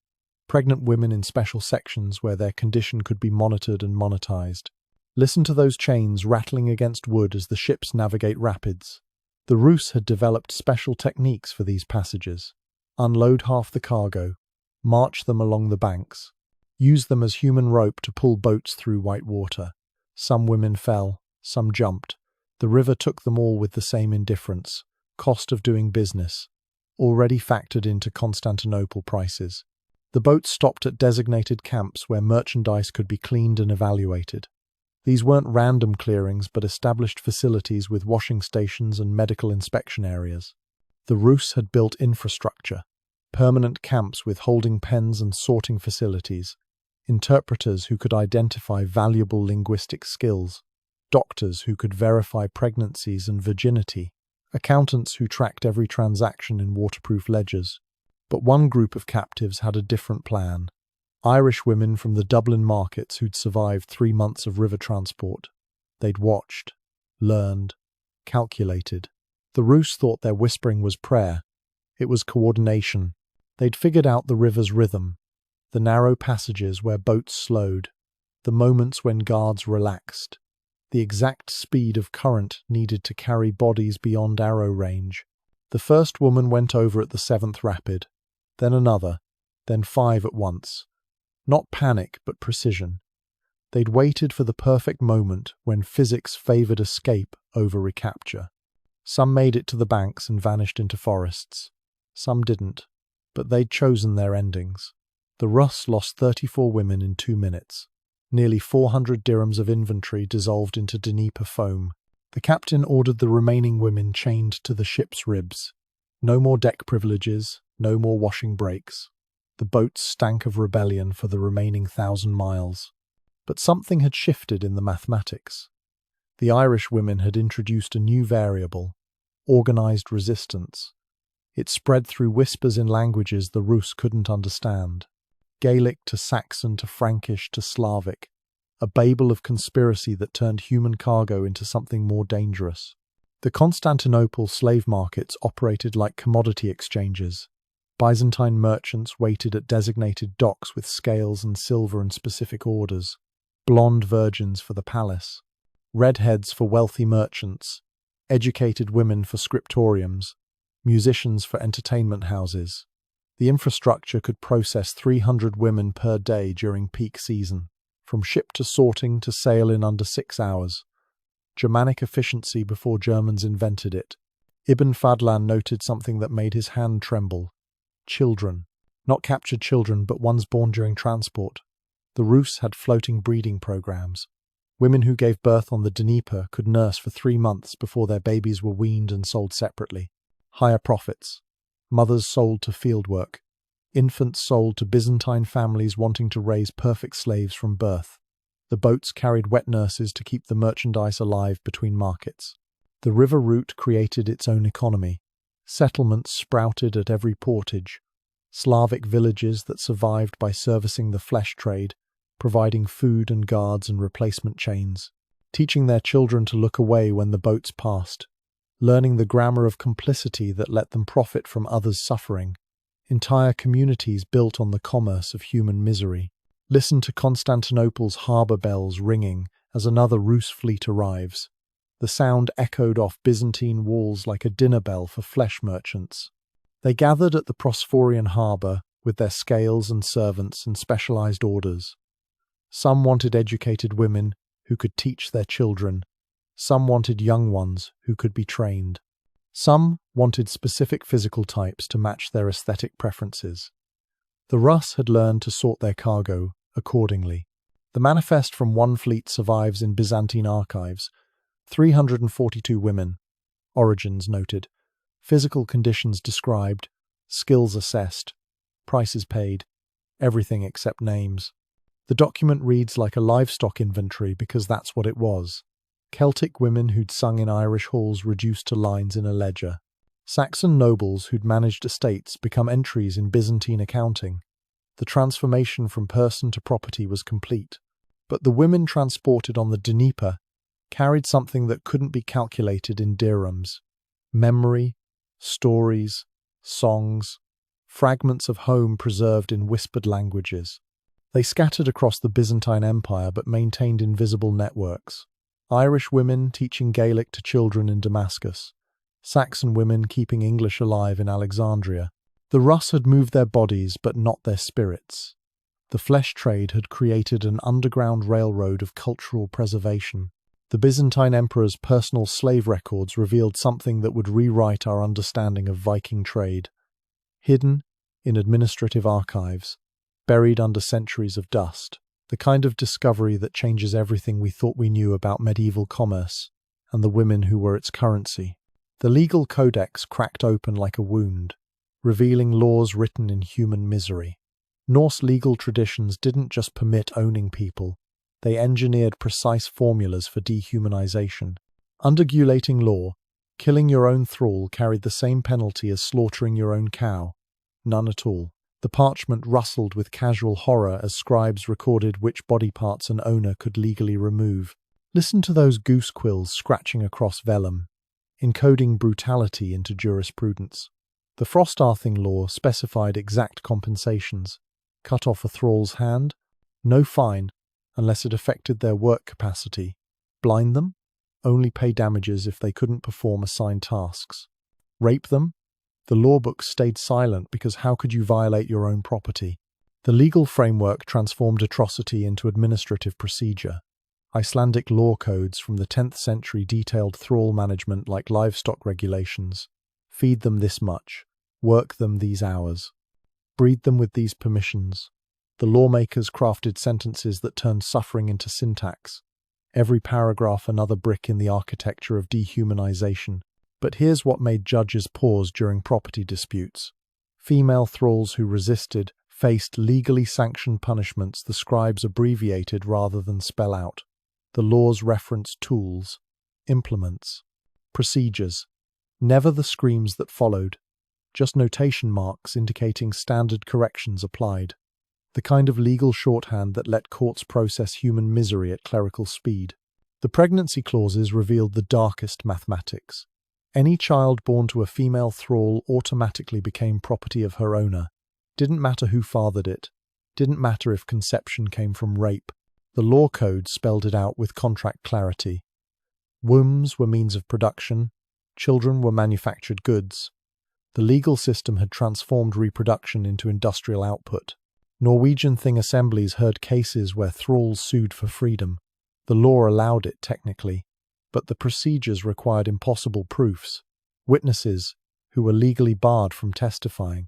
pregnant women in special sections where their condition could be monitored and monetized. Listen to those chains rattling against wood as the ships navigate rapids. The Rus had developed special techniques for these passages. Unload half the cargo, march them along the banks, use them as human rope to pull boats through white water. Some women fell, some jumped. The river took them all with the same indifference. Cost of doing business, already factored into Constantinople prices. The boats stopped at designated camps where merchandise could be cleaned and evaluated. These weren't random clearings but established facilities with washing stations and medical inspection areas. The Rus had built infrastructure. Permanent camps with holding pens and sorting facilities, interpreters who could identify valuable linguistic skills, doctors who could verify pregnancies and virginity, accountants who tracked every transaction in waterproof ledgers. But one group of captives had a different plan. Irish women from the Dublin markets who'd survived 3 months of river transport. They'd watched, learned, calculated. The Rus thought their whispering was prayer. It was coordination. They'd figured out the river's rhythm, the narrow passages where boats slowed, the moments when guards relaxed, the exact speed of current needed to carry bodies beyond arrow range. The first woman went over at the 7th rapid, then another, then 5 at once. Not panic, but precision. They'd waited for the perfect moment when physics favored escape over recapture. Some made it to the banks and vanished into forests. Some didn't, but they'd chosen their endings. The Rus lost 34 women in 2 minutes. Nearly 400 dirhams of inventory dissolved into Denipa foam. The captain ordered the remaining women chained to the ship's ribs. No more deck privileges, no more washing breaks. The boats stank of rebellion for the remaining 1,000 miles. But something had shifted in the mathematics. The Irish women had introduced a new variable: organized resistance. It spread through whispers in languages the Rus couldn't understand. Gaelic to Saxon to Frankish to Slavic. A babel of conspiracy that turned human cargo into something more dangerous. The Constantinople slave markets operated like commodity exchanges. Byzantine merchants waited at designated docks with scales and silver and specific orders. blonde virgins for the palace, redheads for wealthy merchants, educated women for scriptoriums, musicians for entertainment houses. The infrastructure could process 300 women per day during peak season, from ship to sorting to sail in under 6 hours. Germanic efficiency before Germans invented it. Ibn Fadlan noted something that made his hand tremble. Children. Not captured children, but ones born during transport. The Rus had floating breeding programs. Women who gave birth on the Denipa could nurse for 3 months before their babies were weaned and sold separately. Higher profits. Mothers sold to fieldwork. Infants sold to Byzantine families wanting to raise perfect slaves from birth. The boats carried wet nurses to keep the merchandise alive between markets. The river route created its own economy. Settlements sprouted at every portage. Slavic villages that survived by servicing the flesh trade, providing food and guards and replacement chains, teaching their children to look away when the boats passed, learning the grammar of complicity that let them profit from others' suffering. Entire communities built on the commerce of human misery. Listen to Constantinople's harbour bells ringing as another Rus fleet arrives. The sound echoed off Byzantine walls like a dinner bell for flesh merchants. They gathered at the Prosphorian harbour with their scales and servants and specialised orders. Some wanted educated women who could teach their children. Some wanted young ones who could be trained. Some wanted specific physical types to match their aesthetic preferences. The Rus had learned to sort their cargo accordingly. The manifest from one fleet survives in Byzantine archives. 342 women. Origins noted. Physical conditions described. Skills assessed. Prices paid. Everything except names. The document reads like a livestock inventory because that's what it was. Celtic women who'd sung in Irish halls reduced to lines in a ledger. Saxon nobles who'd managed estates become entries in Byzantine accounting. The transformation from person to property was complete. But the women transported on the Denipa carried something that couldn't be calculated in dirhams. Memory, stories, songs, fragments of home preserved in whispered languages. They scattered across the Byzantine Empire but maintained invisible networks. Irish women teaching Gaelic to children in Damascus. Saxon women keeping English alive in Alexandria. The Rus had moved their bodies but not their spirits. The flesh trade had created an underground railroad of cultural preservation. The Byzantine emperor's personal slave records revealed something that would rewrite our understanding of Viking trade. Hidden in administrative archives, buried under centuries of dust, the kind of discovery that changes everything we thought we knew about medieval commerce and the women who were its currency. The legal codex cracked open like a wound, revealing laws written in human misery. Norse legal traditions didn't just permit owning people, they engineered precise formulas for dehumanization. Under Gulating law, killing your own thrall carried the same penalty as slaughtering your own cow. None at all. The parchment rustled with casual horror as scribes recorded which body parts an owner could legally remove. Listen to those goose quills scratching across vellum, encoding brutality into jurisprudence. The Frostarthing law specified exact compensations. Cut off a thrall's hand? No fine, unless it affected their work capacity. Blind them? Only pay damages if they couldn't perform assigned tasks. Rape them? The law books stayed silent because how could you violate your own property? The legal framework transformed atrocity into administrative procedure. Icelandic law codes from the 10th century detailed thrall management like livestock regulations. Feed them this much. Work them these hours. Breed them with these permissions. The lawmakers crafted sentences that turned suffering into syntax. Every paragraph another brick in the architecture of dehumanization. But here's what made judges pause during property disputes. Female thralls who resisted faced legally sanctioned punishments the scribes abbreviated rather than spell out. The laws referenced tools, implements, procedures. Never the screams that followed, just notation marks indicating standard corrections applied. The kind of legal shorthand that let courts process human misery at clerical speed. The pregnancy clauses revealed the darkest mathematics. Any child born to a female thrall automatically became property of her owner. Didn't matter who fathered it. Didn't matter if conception came from rape. The law code spelled it out with contract clarity. Wombs were means of production, children were manufactured goods. The legal system had transformed reproduction into industrial output. Norwegian Thing assemblies heard cases where thralls sued for freedom. The law allowed it technically, but the procedures required impossible proofs, witnesses who were legally barred from testifying,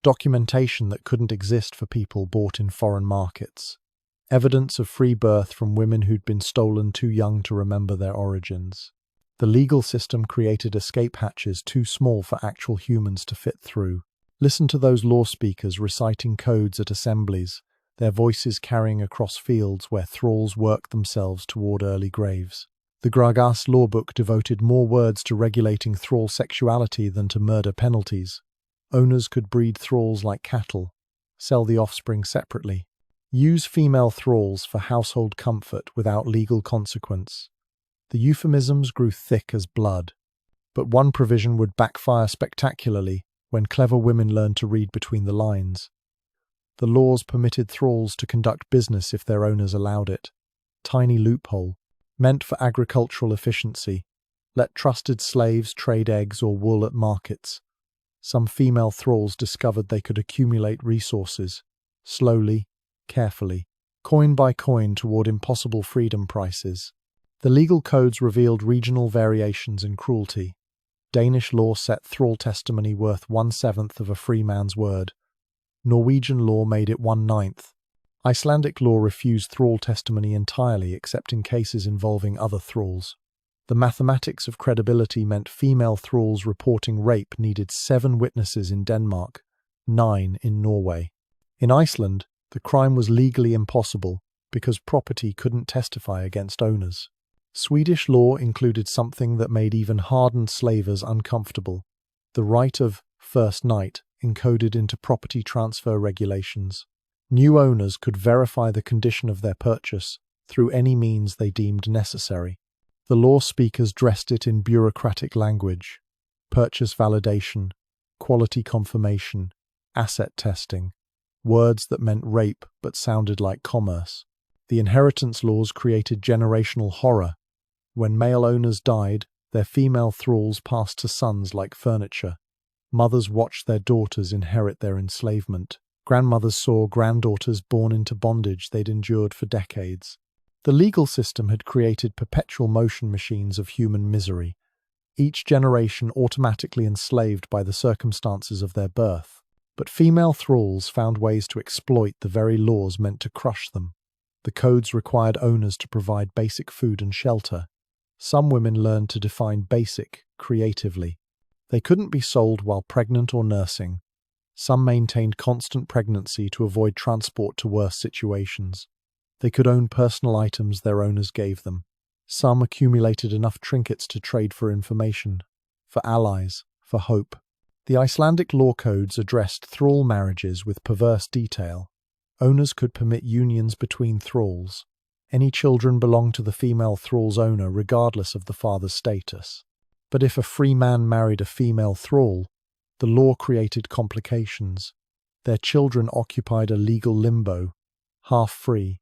documentation that couldn't exist for people bought in foreign markets, evidence of free birth from women who'd been stolen too young to remember their origins. The legal system created escape hatches too small for actual humans to fit through. Listen to those law speakers reciting codes at assemblies, their voices carrying across fields where thralls worked themselves toward early graves. The Gragas law book devoted more words to regulating thrall sexuality than to murder penalties. Owners could breed thralls like cattle, sell the offspring separately, use female thralls for household comfort without legal consequence. The euphemisms grew thick as blood, but one provision would backfire spectacularly when clever women learned to read between the lines. The laws permitted thralls to conduct business if their owners allowed it. Tiny loophole, meant for agricultural efficiency. Let trusted slaves trade eggs or wool at markets. Some female thralls discovered they could accumulate resources, slowly, carefully, coin by coin toward impossible freedom prices. The legal codes revealed regional variations in cruelty. Danish law set thrall testimony worth 1/7 of a free man's word. Norwegian law made it 1/9. Icelandic law refused thrall testimony entirely except in cases involving other thralls. The mathematics of credibility meant female thralls reporting rape needed 7 witnesses in Denmark, 9 in Norway. In Iceland, the crime was legally impossible because property couldn't testify against owners. Swedish law included something that made even hardened slavers uncomfortable: the right of first night encoded into property transfer regulations. New owners could verify the condition of their purchase through any means they deemed necessary. The law speakers dressed it in bureaucratic language: purchase validation, quality confirmation, asset testing, words that meant rape but sounded like commerce. The inheritance laws created generational horror. When male owners died, their female thralls passed to sons like furniture. Mothers watched their daughters inherit their enslavement. Grandmothers saw granddaughters born into bondage they'd endured for decades. The legal system had created perpetual motion machines of human misery, each generation automatically enslaved by the circumstances of their birth. But female thralls found ways to exploit the very laws meant to crush them. The codes required owners to provide basic food and shelter. Some women learned to define basic creatively. They couldn't be sold while pregnant or nursing. Some maintained constant pregnancy to avoid transport to worse situations. They could own personal items their owners gave them. Some accumulated enough trinkets to trade for information, for allies, for hope. The Icelandic law codes addressed thrall marriages with perverse detail. Owners could permit unions between thralls. Any children belonged to the female thrall's owner regardless of the father's status. But if a free man married a female thrall, the law created complications. Their children occupied a legal limbo, half free,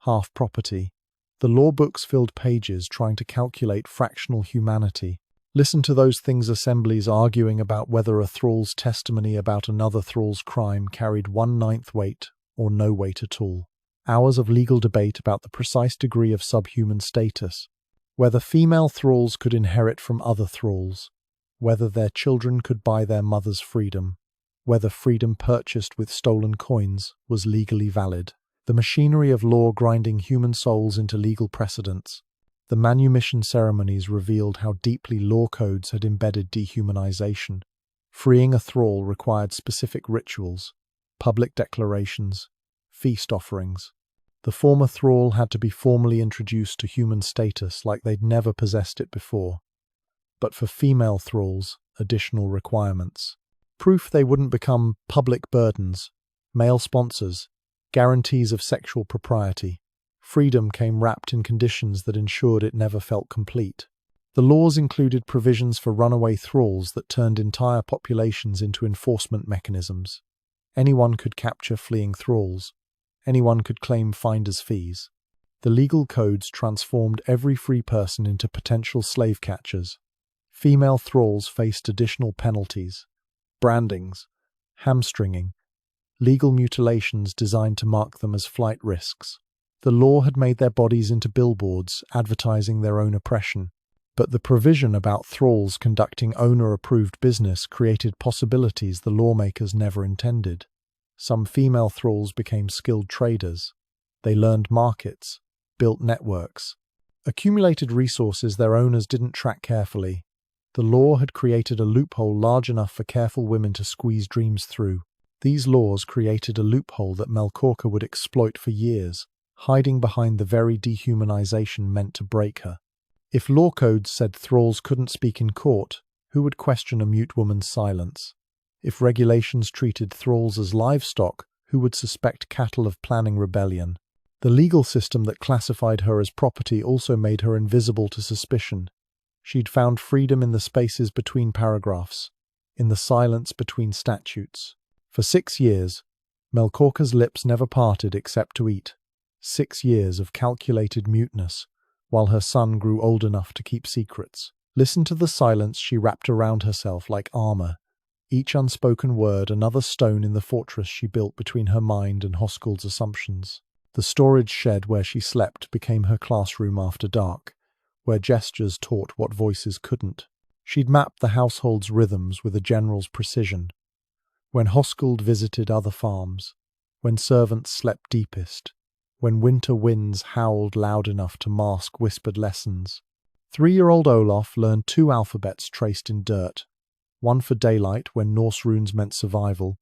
half property. The law books filled pages trying to calculate fractional humanity. Listen to those things assemblies arguing about whether a thrall's testimony about another thrall's crime carried 1/9 weight or no weight at all. Hours of legal debate about the precise degree of subhuman status, whether female thralls could inherit from other thralls, whether their children could buy their mother's freedom, whether freedom purchased with stolen coins was legally valid. The machinery of law grinding human souls into legal precedents. The manumission ceremonies revealed how deeply law codes had embedded dehumanization. Freeing a thrall required specific rituals, public declarations, feast offerings. The former thrall had to be formally introduced to human status like they'd never possessed it before. But for female thralls, additional requirements. Proof they wouldn't become public burdens, male sponsors, guarantees of sexual propriety. Freedom came wrapped in conditions that ensured it never felt complete. The laws included provisions for runaway thralls that turned entire populations into enforcement mechanisms. Anyone could capture fleeing thralls. Anyone could claim finder's fees. The legal codes transformed every free person into potential slave catchers. Female thralls faced additional penalties, brandings, hamstringing, legal mutilations designed to mark them as flight risks. The law had made their bodies into billboards, advertising their own oppression. But the provision about thralls conducting owner-approved business created possibilities the lawmakers never intended. Some female thralls became skilled traders. They learned markets, built networks, accumulated resources their owners didn't track carefully. The law had created a loophole large enough for careful women to squeeze dreams through. These laws created a loophole that Mel Corka would exploit for years, hiding behind the very dehumanization meant to break her. If law codes said thralls couldn't speak in court, who would question a mute woman's silence? If regulations treated thralls as livestock, who would suspect cattle of planning rebellion? The legal system that classified her as property also made her invisible to suspicion. She'd found freedom in the spaces between paragraphs, in the silence between statutes. For 6 years, Mel Corka's lips never parted except to eat. 6 years of calculated muteness, while her son grew old enough to keep secrets. Listen to the silence she wrapped around herself like armor. Each unspoken word another stone in the fortress she built between her mind and Hoskuld's assumptions. The storage shed where she slept became her classroom after dark, where gestures taught what voices couldn't. She'd mapped the household's rhythms with a general's precision. When Hoskuld visited other farms, when servants slept deepest, when winter winds howled loud enough to mask whispered lessons. 3-year-old Olaf learned 2 alphabets traced in dirt, one for daylight when Norse runes meant survival,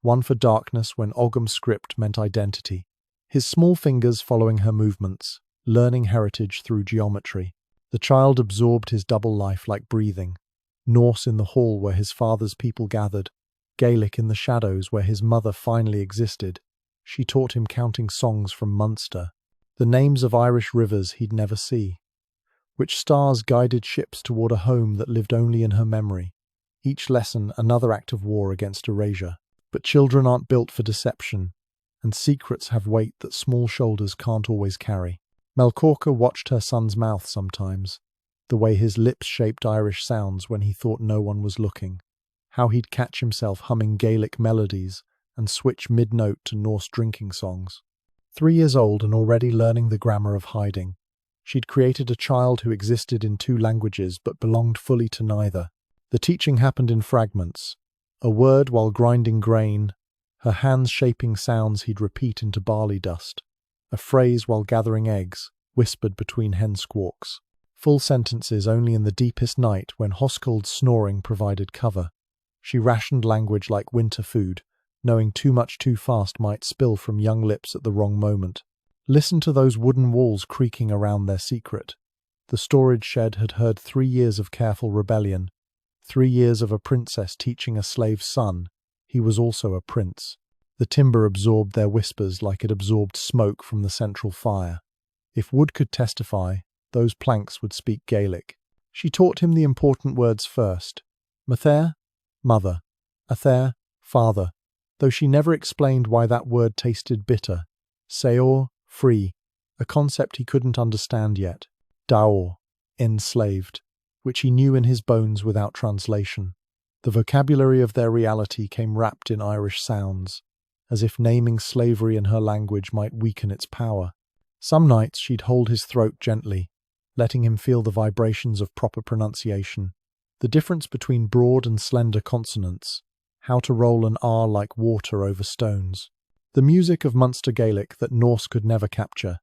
one for darkness when Ogham script meant identity. His small fingers following her movements, learning heritage through geometry. The child absorbed his double life like breathing. Norse in the hall where his father's people gathered, Gaelic in the shadows where his mother finally existed. She taught him counting songs from Munster, the names of Irish rivers he'd never see, which stars guided ships toward a home that lived only in her memory. Each lesson another act of war against erasure. But children aren't built for deception, and secrets have weight that small shoulders can't always carry. Mel Corka watched her son's mouth sometimes, the way his lips shaped Irish sounds when he thought no one was looking, how he'd catch himself humming Gaelic melodies and switch mid-note to Norse drinking songs. 3 years old and already learning the grammar of hiding. She'd created a child who existed in 2 languages but belonged fully to neither. The teaching happened in fragments, a word while grinding grain, her hands shaping sounds he'd repeat into barley dust, a phrase while gathering eggs, whispered between hen squawks. Full sentences only in the deepest night when Hoskuld's snoring provided cover. She rationed language like winter food, knowing too much too fast might spill from young lips at the wrong moment. Listen to those wooden walls creaking around their secret. The storage shed had heard 3 years of careful rebellion, 3 years of a princess teaching a slave's son. He was also a prince. The timber absorbed their whispers like it absorbed smoke from the central fire. If wood could testify, those planks would speak Gaelic. She taught him the important words first. Mathair, mother. Athair, father, though she never explained why that word tasted bitter. Seor, free, a concept he couldn't understand yet. Daor, enslaved, which he knew in his bones without translation. The vocabulary of their reality came wrapped in Irish sounds, as if naming slavery in her language might weaken its power. Some nights she'd hold his throat gently, letting him feel the vibrations of proper pronunciation, the difference between broad and slender consonants, how to roll an R like water over stones. The music of Munster Gaelic that Norse could never capture.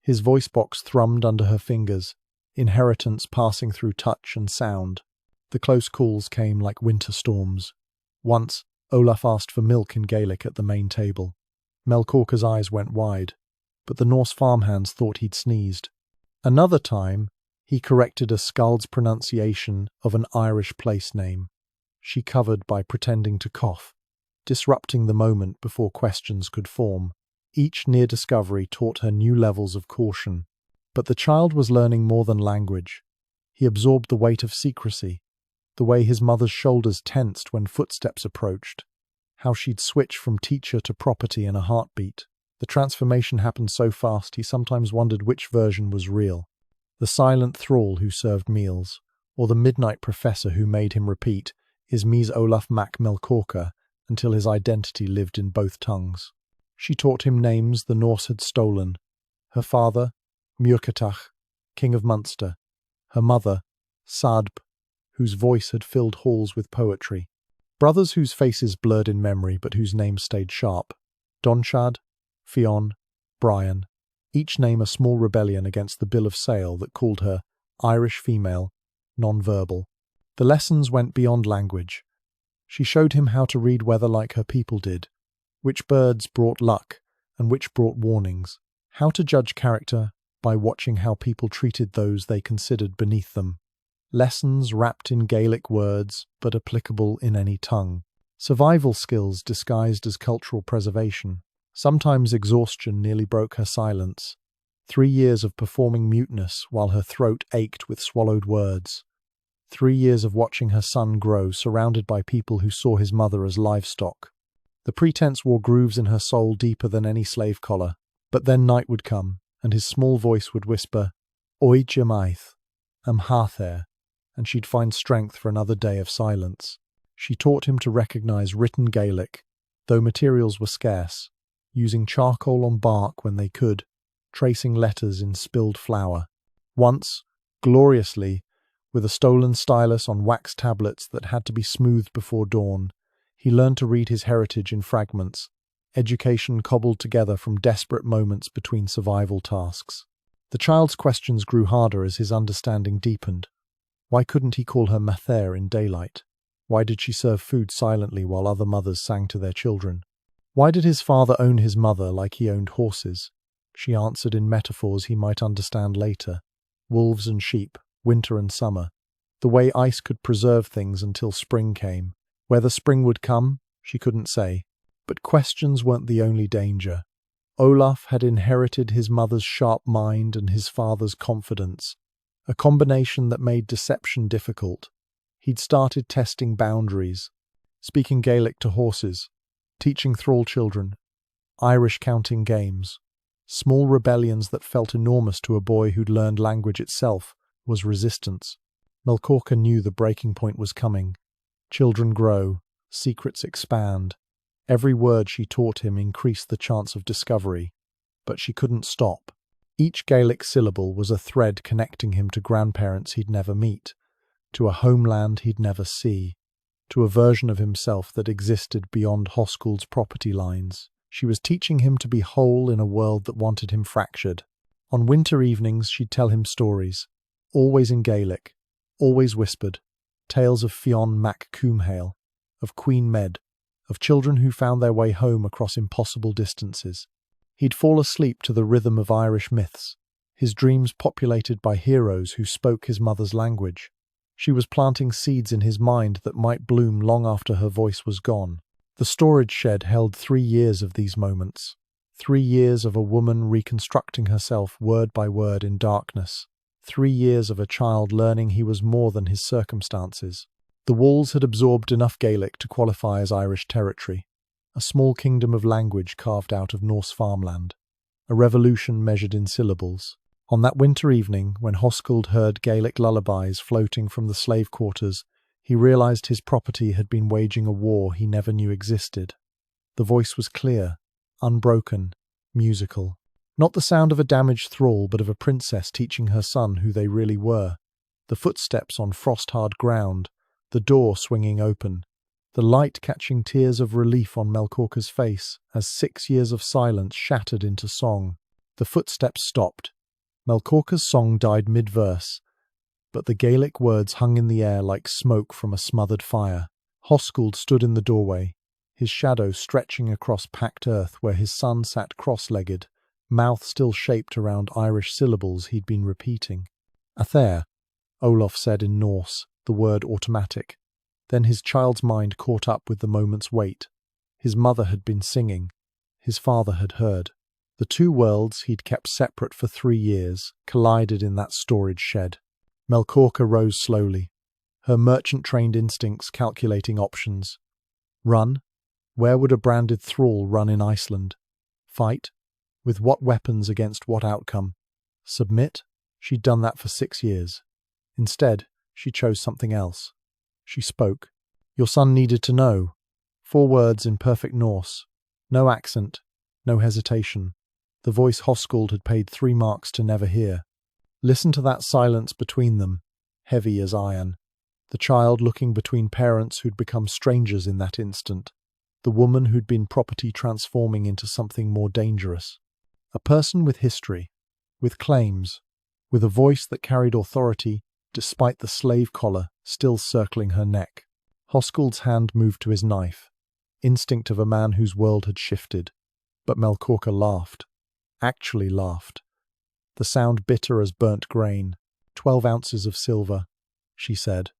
His voice box thrummed under her fingers, inheritance passing through touch and sound. The close calls came like winter storms. Once, Olaf asked for milk in Gaelic at the main table. Mel Corka's eyes went wide, but the Norse farmhands thought he'd sneezed. Another time, he corrected a Skald's pronunciation of an Irish place name. She covered by pretending to cough, disrupting the moment before questions could form. Each near discovery taught her new levels of caution. But the child was learning more than language. He absorbed the weight of secrecy, the way his mother's shoulders tensed when footsteps approached, how she'd switch from teacher to property in a heartbeat. The transformation happened so fast he sometimes wondered which version was real. The silent thrall who served meals, or the midnight professor who made him repeat "Is Mies Olaf Mac Mel Corka" until his identity lived in both tongues. She taught him names the Norse had stolen. Her father, Muirkatach, King of Munster. Her mother, Sadb, whose voice had filled halls with poetry. Brothers whose faces blurred in memory but whose names stayed sharp. Donshad, Fionn, Brian, each name a small rebellion against the bill of sale that called her Irish female, non-verbal. The lessons went beyond language. She showed him how to read weather like her people did, which birds brought luck and which brought warnings, how to judge character by watching how people treated those they considered beneath them. Lessons wrapped in Gaelic words but applicable in any tongue. Survival skills disguised as cultural preservation. Sometimes exhaustion nearly broke her silence. 3 years of performing muteness while her throat ached with swallowed words. 3 years of watching her son grow, surrounded by people who saw his mother as livestock. The pretense wore grooves in her soul deeper than any slave collar. But then night would come, and his small voice would whisper, "Oid Jemaith, am Hather," and she'd find strength for another day of silence. She taught him to recognize written Gaelic, though materials were scarce, using charcoal on bark when they could, tracing letters in spilled flour. Once, gloriously, with a stolen stylus on wax tablets that had to be smoothed before dawn, he learned to read his heritage in fragments, education cobbled together from desperate moments between survival tasks. The child's questions grew harder as his understanding deepened. Why couldn't he call her Mather in daylight? Why did she serve food silently while other mothers sang to their children? Why did his father own his mother like he owned horses? She answered in metaphors he might understand later. Wolves and sheep, winter and summer. The way ice could preserve things until spring came. Whether spring would come, she couldn't say. But questions weren't the only danger. Olaf had inherited his mother's sharp mind and his father's confidence, a combination that made deception difficult. He'd started testing boundaries, speaking Gaelic to horses, teaching thrall children, Irish counting games. Small rebellions that felt enormous to a boy who'd learned language itself was resistance. Mel Corka knew the breaking point was coming. Children grow, secrets expand. Every word she taught him increased the chance of discovery, but she couldn't stop. Each Gaelic syllable was a thread connecting him to grandparents he'd never meet, to a homeland he'd never see, to a version of himself that existed beyond Hoskuld's property lines. She was teaching him to be whole in a world that wanted him fractured. On winter evenings she'd tell him stories, always in Gaelic, always whispered, tales of Fionn Mac Cumhale, of Queen Med, of children who found their way home across impossible distances. He'd fall asleep to the rhythm of Irish myths, his dreams populated by heroes who spoke his mother's language. She was planting seeds in his mind that might bloom long after her voice was gone. The storage shed held 3 years of these moments, 3 years of a woman reconstructing herself word by word in darkness, 3 years of a child learning he was more than his circumstances. The walls had absorbed enough Gaelic to qualify as Irish territory, a small kingdom of language carved out of Norse farmland, a revolution measured in syllables. On that winter evening, when Hoskuld heard Gaelic lullabies floating from the slave quarters, he realized his property had been waging a war he never knew existed. The voice was clear, unbroken, musical. Not the sound of a damaged thrall, but of a princess teaching her son who they really were. The footsteps on frost-hard ground, the door swinging open, the light catching tears of relief on Mel Corka's face as 6 years of silence shattered into song. The footsteps stopped. Mel Corka's song died mid-verse, but the Gaelic words hung in the air like smoke from a smothered fire. Hoskuld stood in the doorway, his shadow stretching across packed earth where his son sat cross-legged, mouth still shaped around Irish syllables he'd been repeating. "Athair," Olaf said in Norse, the word automatic. Then his child's mind caught up with the moment's weight. His mother had been singing. His father had heard. The two worlds he'd kept separate for 3 years collided in that storage shed. Mel Corka rose slowly, her merchant-trained instincts calculating options. Run? Where would a branded thrall run in Iceland? Fight? With what weapons against what outcome? Submit? She'd done that for 6 years. Instead, she chose something else. She spoke. Your son needed to know. 4 words in perfect Norse. No accent, no hesitation. The voice Hoskuld had paid 3 marks to never hear. Listen to that silence between them, heavy as iron. The child looking between parents who'd become strangers in that instant. The woman who'd been property transforming into something more dangerous. A person with history, with claims, with a voice that carried authority despite the slave collar still circling her neck. Hoskuld's hand moved to his knife, instinct of a man whose world had shifted. But Mel Corka laughed. Actually laughed. The sound bitter as burnt grain. 12 ounces of silver, she said.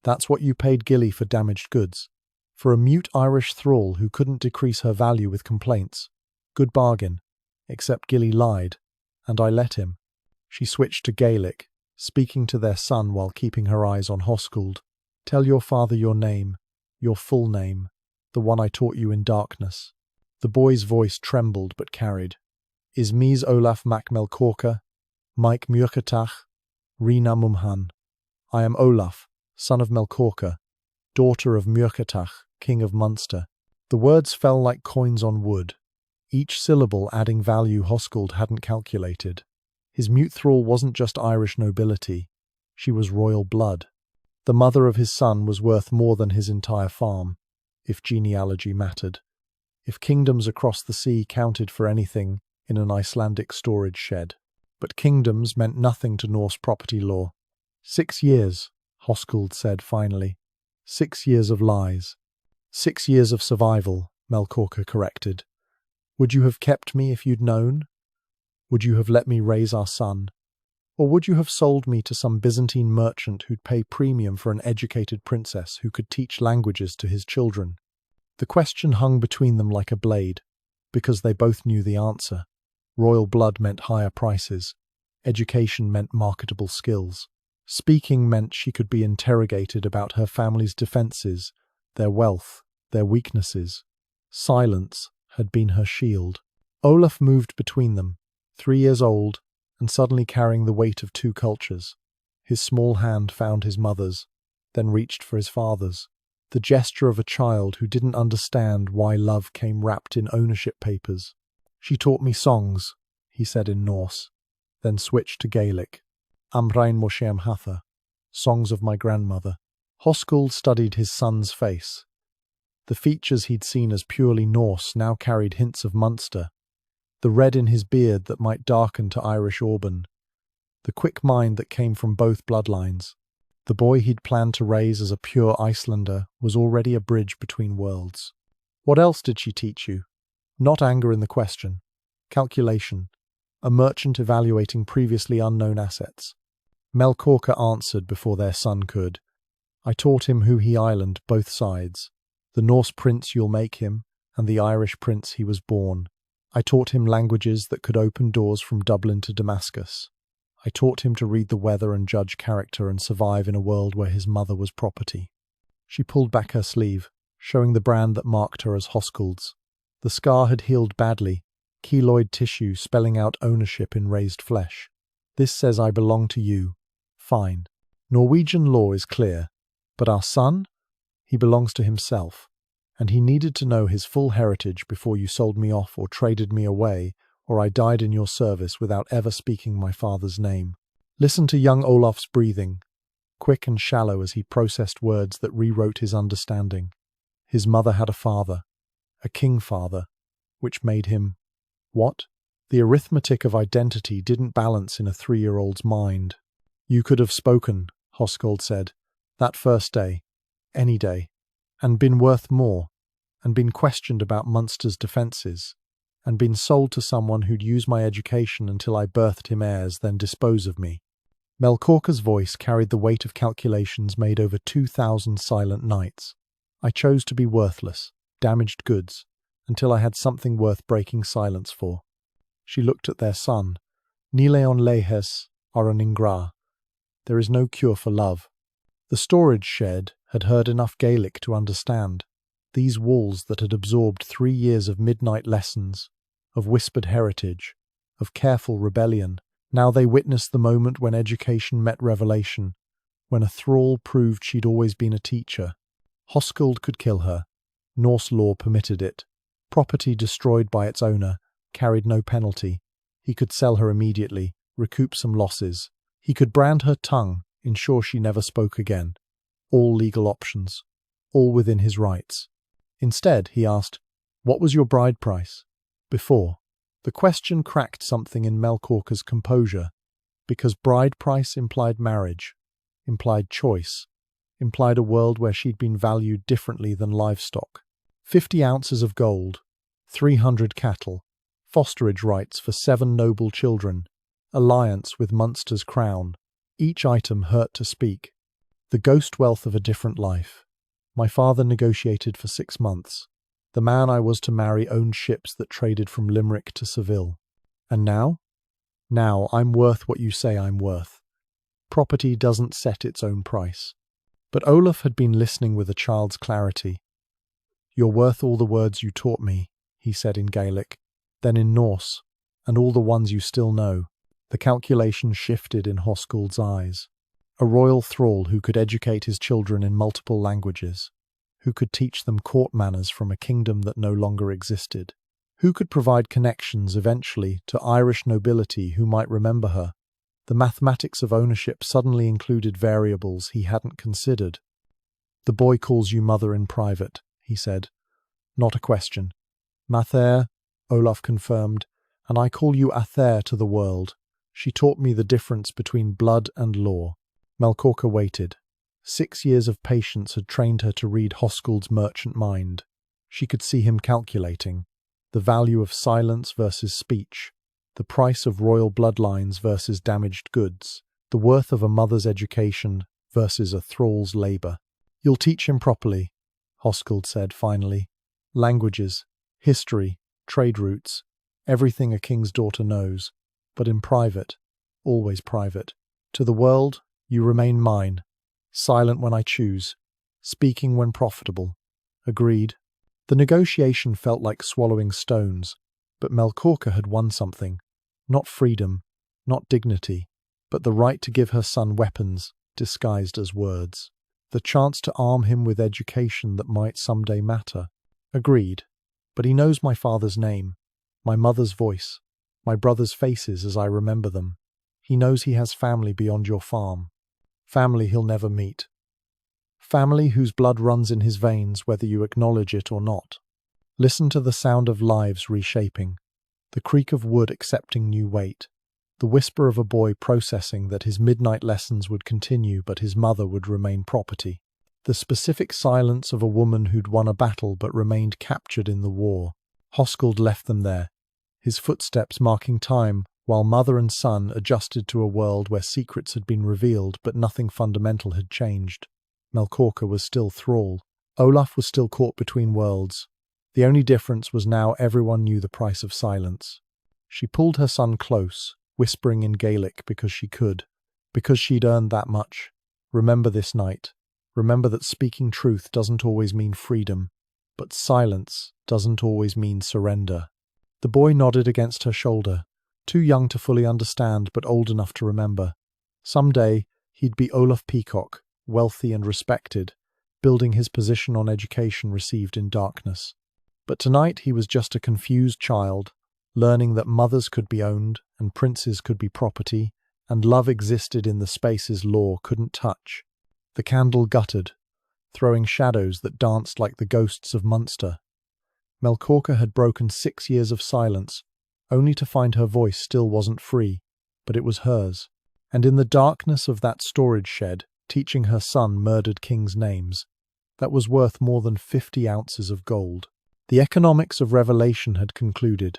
That's what you paid Gilly for damaged goods. For a mute Irish thrall who couldn't decrease her value with complaints. Good bargain. Except Gilly lied, and I let him. She switched to Gaelic, speaking to their son while keeping her eyes on Hoskuld. Tell your father your name, your full name, the one I taught you in darkness. The boy's voice trembled but carried. Is Mies Olaf Mac Mel Corka, Mike Muirkatach, Rina Mumhan. I am Olaf, son of Mel Corka, daughter of Muirkatach, king of Munster. The words fell like coins on wood, each syllable adding value Hoskuld hadn't calculated. His mute thrall wasn't just Irish nobility, she was royal blood. The mother of his son was worth more than his entire farm, if genealogy mattered. If kingdoms across the sea counted for anything in an Icelandic storage shed. But kingdoms meant nothing to Norse property law. 6 years, Hoskuld said finally. 6 years of lies. 6 years of survival, Mel Corka corrected. Would you have kept me if you'd known? Would you have let me raise our son? Or would you have sold me to some Byzantine merchant who'd pay premium for an educated princess who could teach languages to his children? The question hung between them like a blade, because they both knew the answer. Royal blood meant higher prices. Education meant marketable skills. Speaking meant she could be interrogated about her family's defences, their wealth, their weaknesses. Silence had been her shield. Olaf moved between them, 3 years old, and suddenly carrying the weight of 2 cultures. His small hand found his mother's, then reached for his father's. The gesture of a child who didn't understand why love came wrapped in ownership papers. She taught me songs, he said in Norse, then switched to Gaelic. Amrain Mosheam Hatha, songs of my grandmother. Hoskuld studied his son's face. The features he'd seen as purely Norse now carried hints of Munster. The red in his beard that might darken to Irish auburn. The quick mind that came from both bloodlines. The boy he'd planned to raise as a pure Icelander was already a bridge between worlds. What else did she teach you? Not anger in the question. Calculation. A merchant evaluating previously unknown assets. Mel Corka answered before their son could. I taught him who he island both sides. The Norse prince you'll make him, and the Irish prince he was born. I taught him languages that could open doors from Dublin to Damascus. I taught him to read the weather and judge character and survive in a world where his mother was property. She pulled back her sleeve, showing the brand that marked her as Hoskuld's. The scar had healed badly, keloid tissue spelling out ownership in raised flesh. This says I belong to you. Fine. Norwegian law is clear. But our son? He belongs to himself. And he needed to know his full heritage before you sold me off or traded me away, or I died in your service without ever speaking my father's name. Listen to young Olaf's breathing, quick and shallow as he processed words that rewrote his understanding. His mother had a father, a king father, which made him... What? The arithmetic of identity didn't balance in a 3-year-old's mind. You could have spoken, Hoskuld said, that first day, any day, and been worth more, and been questioned about Munster's defences, and been sold to someone who'd use my education until I birthed him heirs, then dispose of me. Mel Corka's voice carried the weight of calculations made over 2,000 silent nights. I chose to be worthless, damaged goods, until I had something worth breaking silence for. She looked at their son. Nileon lehes are an ingra. There is no cure for love. The storage shed had heard enough Gaelic to understand. These walls that had absorbed 3 years of midnight lessons, of whispered heritage, of careful rebellion. Now they witnessed the moment when education met revelation, when a thrall proved she'd always been a teacher. Hoskuld could kill her. Norse law permitted it. Property destroyed by its owner carried no penalty. He could sell her immediately, recoup some losses. He could brand her tongue, ensure she never spoke again. All legal options. All within his rights. Instead, he asked, "What was your bride price?" Before. The question cracked something in Mel Corka's composure, because bride price implied marriage, implied choice, implied a world where she'd been valued differently than livestock. 50 ounces of gold, 300 cattle, fosterage rights for 7 noble children, alliance with Munster's crown. Each item hurt to speak. The ghost wealth of a different life. My father negotiated for 6 months. The man I was to marry owned ships that traded from Limerick to Seville. And now? Now I'm worth what you say I'm worth. Property doesn't set its own price. But Olaf had been listening with a child's clarity. "You're worth all the words you taught me," he said in Gaelic, then in Norse, "and all the ones you still know." The calculation shifted in Hoskuld's eyes. A royal thrall who could educate his children in multiple languages, who could teach them court manners from a kingdom that no longer existed, who could provide connections eventually to Irish nobility who might remember her. The mathematics of ownership suddenly included variables he hadn't considered. "The boy calls you mother in private," he said. "Not a question." "Mathair," Olaf confirmed, "and I call you Athair to the world. She taught me the difference between blood and law." Mel Corka waited. 6 years of patience had trained her to read Hoskuld's merchant mind. She could see him calculating the value of silence versus speech, the price of royal bloodlines versus damaged goods, the worth of a mother's education versus a thrall's labour. "You'll teach him properly," Hoskuld said finally. "Languages, history, trade routes, everything a king's daughter knows, but in private, always private. To the world, you remain mine, silent when I choose, speaking when profitable." Agreed. The negotiation felt like swallowing stones, but Mel Corka had won something. Not freedom, not dignity, but the right to give her son weapons disguised as words. The chance to arm him with education that might someday matter. Agreed. But he knows my father's name, my mother's voice, my brother's faces as I remember them. He knows he has family beyond your farm. Family he'll never meet. Family whose blood runs in his veins whether you acknowledge it or not. Listen to the sound of lives reshaping. The creak of wood accepting new weight, the whisper of a boy processing that his midnight lessons would continue but his mother would remain property, the specific silence of a woman who'd won a battle but remained captured in the war. Hoskuld left them there, his footsteps marking time while mother and son adjusted to a world where secrets had been revealed but nothing fundamental had changed. Mel Corka was still thrall. Olaf was still caught between worlds. The only difference was now everyone knew the price of silence. She pulled her son close, whispering in Gaelic because she could, because she'd earned that much. "Remember this night. Remember that speaking truth doesn't always mean freedom, but silence doesn't always mean surrender." The boy nodded against her shoulder, too young to fully understand but old enough to remember. Someday, he'd be Olaf Peacock, wealthy and respected, building his position on education received in darkness. But tonight he was just a confused child, learning that mothers could be owned, and princes could be property, and love existed in the spaces law couldn't touch. The candle guttered, throwing shadows that danced like the ghosts of Munster. Mel Corka had broken 6 years of silence, only to find her voice still wasn't free, but it was hers. And in the darkness of that storage shed, teaching her son murdered kings' names, that was worth more than 50 ounces of gold. The economics of revelation had concluded.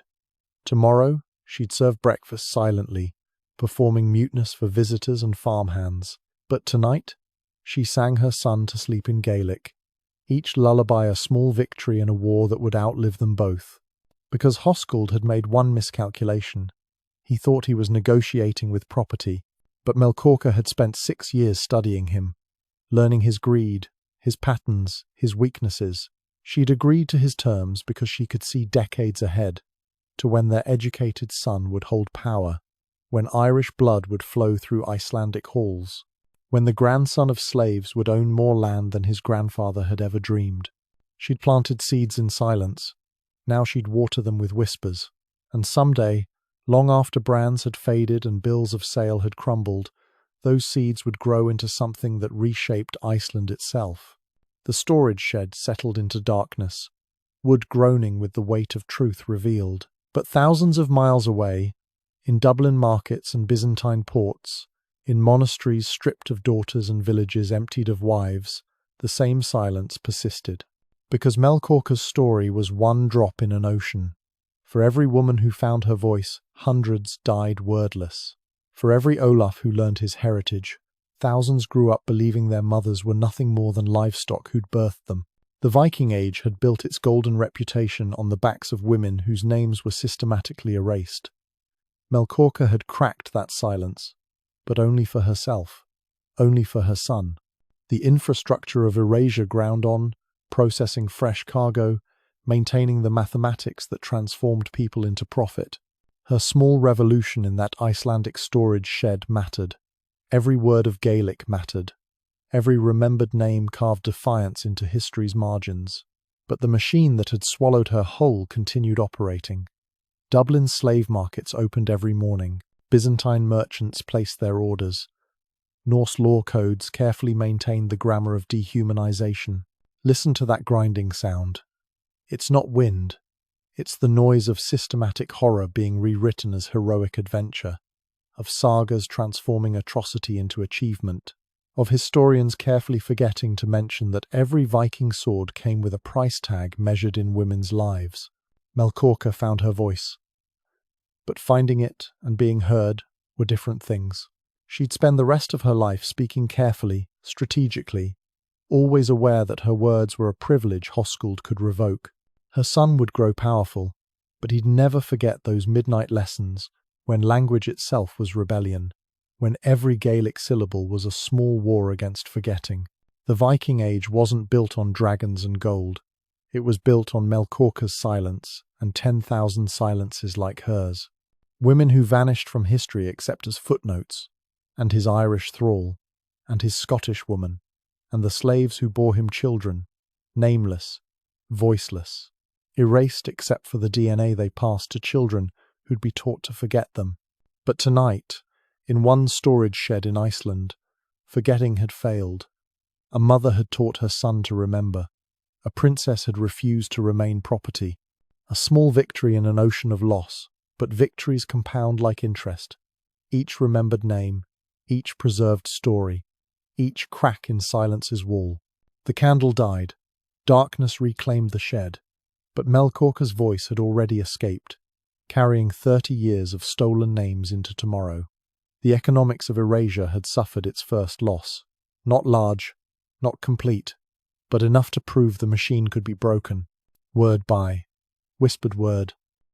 Tomorrow, she'd serve breakfast silently, performing muteness for visitors and farmhands. But tonight, she sang her son to sleep in Gaelic, each lullaby a small victory in a war that would outlive them both. Because Hoskuld had made one miscalculation. He thought he was negotiating with property, but Mel Corka had spent 6 years studying him, learning his greed, his patterns, his weaknesses. She'd agreed to his terms because she could see decades ahead. to when their educated son would hold power, when Irish blood would flow through Icelandic halls, when the grandson of slaves would own more land than his grandfather had ever dreamed. She'd planted seeds in silence. Now she'd water them with whispers. And someday, long after brands had faded and bills of sale had crumbled, those seeds would grow into something that reshaped Iceland itself. The storage shed settled into darkness, wood groaning with the weight of truth revealed. But thousands of miles away, in Dublin markets and Byzantine ports, in monasteries stripped of daughters and villages emptied of wives, the same silence persisted. Because Mel Corka's story was one drop in an ocean. For every woman who found her voice, hundreds died wordless. For every Olaf who learned his heritage, thousands grew up believing their mothers were nothing more than livestock who'd birthed them. The Viking Age had built its golden reputation on the backs of women whose names were systematically erased. Mel Corka had cracked that silence, but only for herself, only for her son. The infrastructure of erasure ground on, processing fresh cargo, maintaining the mathematics that transformed people into profit. Her small revolution in that Icelandic storage shed mattered. Every word of Gaelic mattered. Every remembered name carved defiance into history's margins. But the machine that had swallowed her whole continued operating. Dublin's slave markets opened every morning. Byzantine merchants placed their orders. Norse law codes carefully maintained the grammar of dehumanization. Listen to that grinding sound. It's not wind. It's the noise of systematic horror being rewritten as heroic adventure, of sagas transforming atrocity into achievement, of historians carefully forgetting to mention that every Viking sword came with a price tag measured in women's lives. Mel Corka found her voice. But finding it and being heard were different things. She'd spend the rest of her life speaking carefully, strategically, always aware that her words were a privilege Hoskuld could revoke. Her son would grow powerful, but he'd never forget those midnight lessons when language itself was rebellion, when every Gaelic syllable was a small war against forgetting. The Viking Age wasn't built on dragons and gold. It was built on Mel Corka's silence and 10,000 silences like hers. Women who vanished from history except as footnotes, and his Irish thrall, and his Scottish woman, and the slaves who bore him children, nameless, voiceless, erased except for the DNA they passed to children who'd be taught to forget them. But tonight, in one storage shed in Iceland, forgetting had failed. A mother had taught her son to remember. A princess had refused to remain property. A small victory in an ocean of loss, but victories compound like interest. Each remembered name, each preserved story, each crack in silence's wall. The candle died. Darkness reclaimed the shed. But Mel Corka's voice had already escaped, carrying 30 years of stolen names into tomorrow. The economics of erasure had suffered its first loss. Not large, not complete, but enough to prove the machine could be broken. Word by whispered word,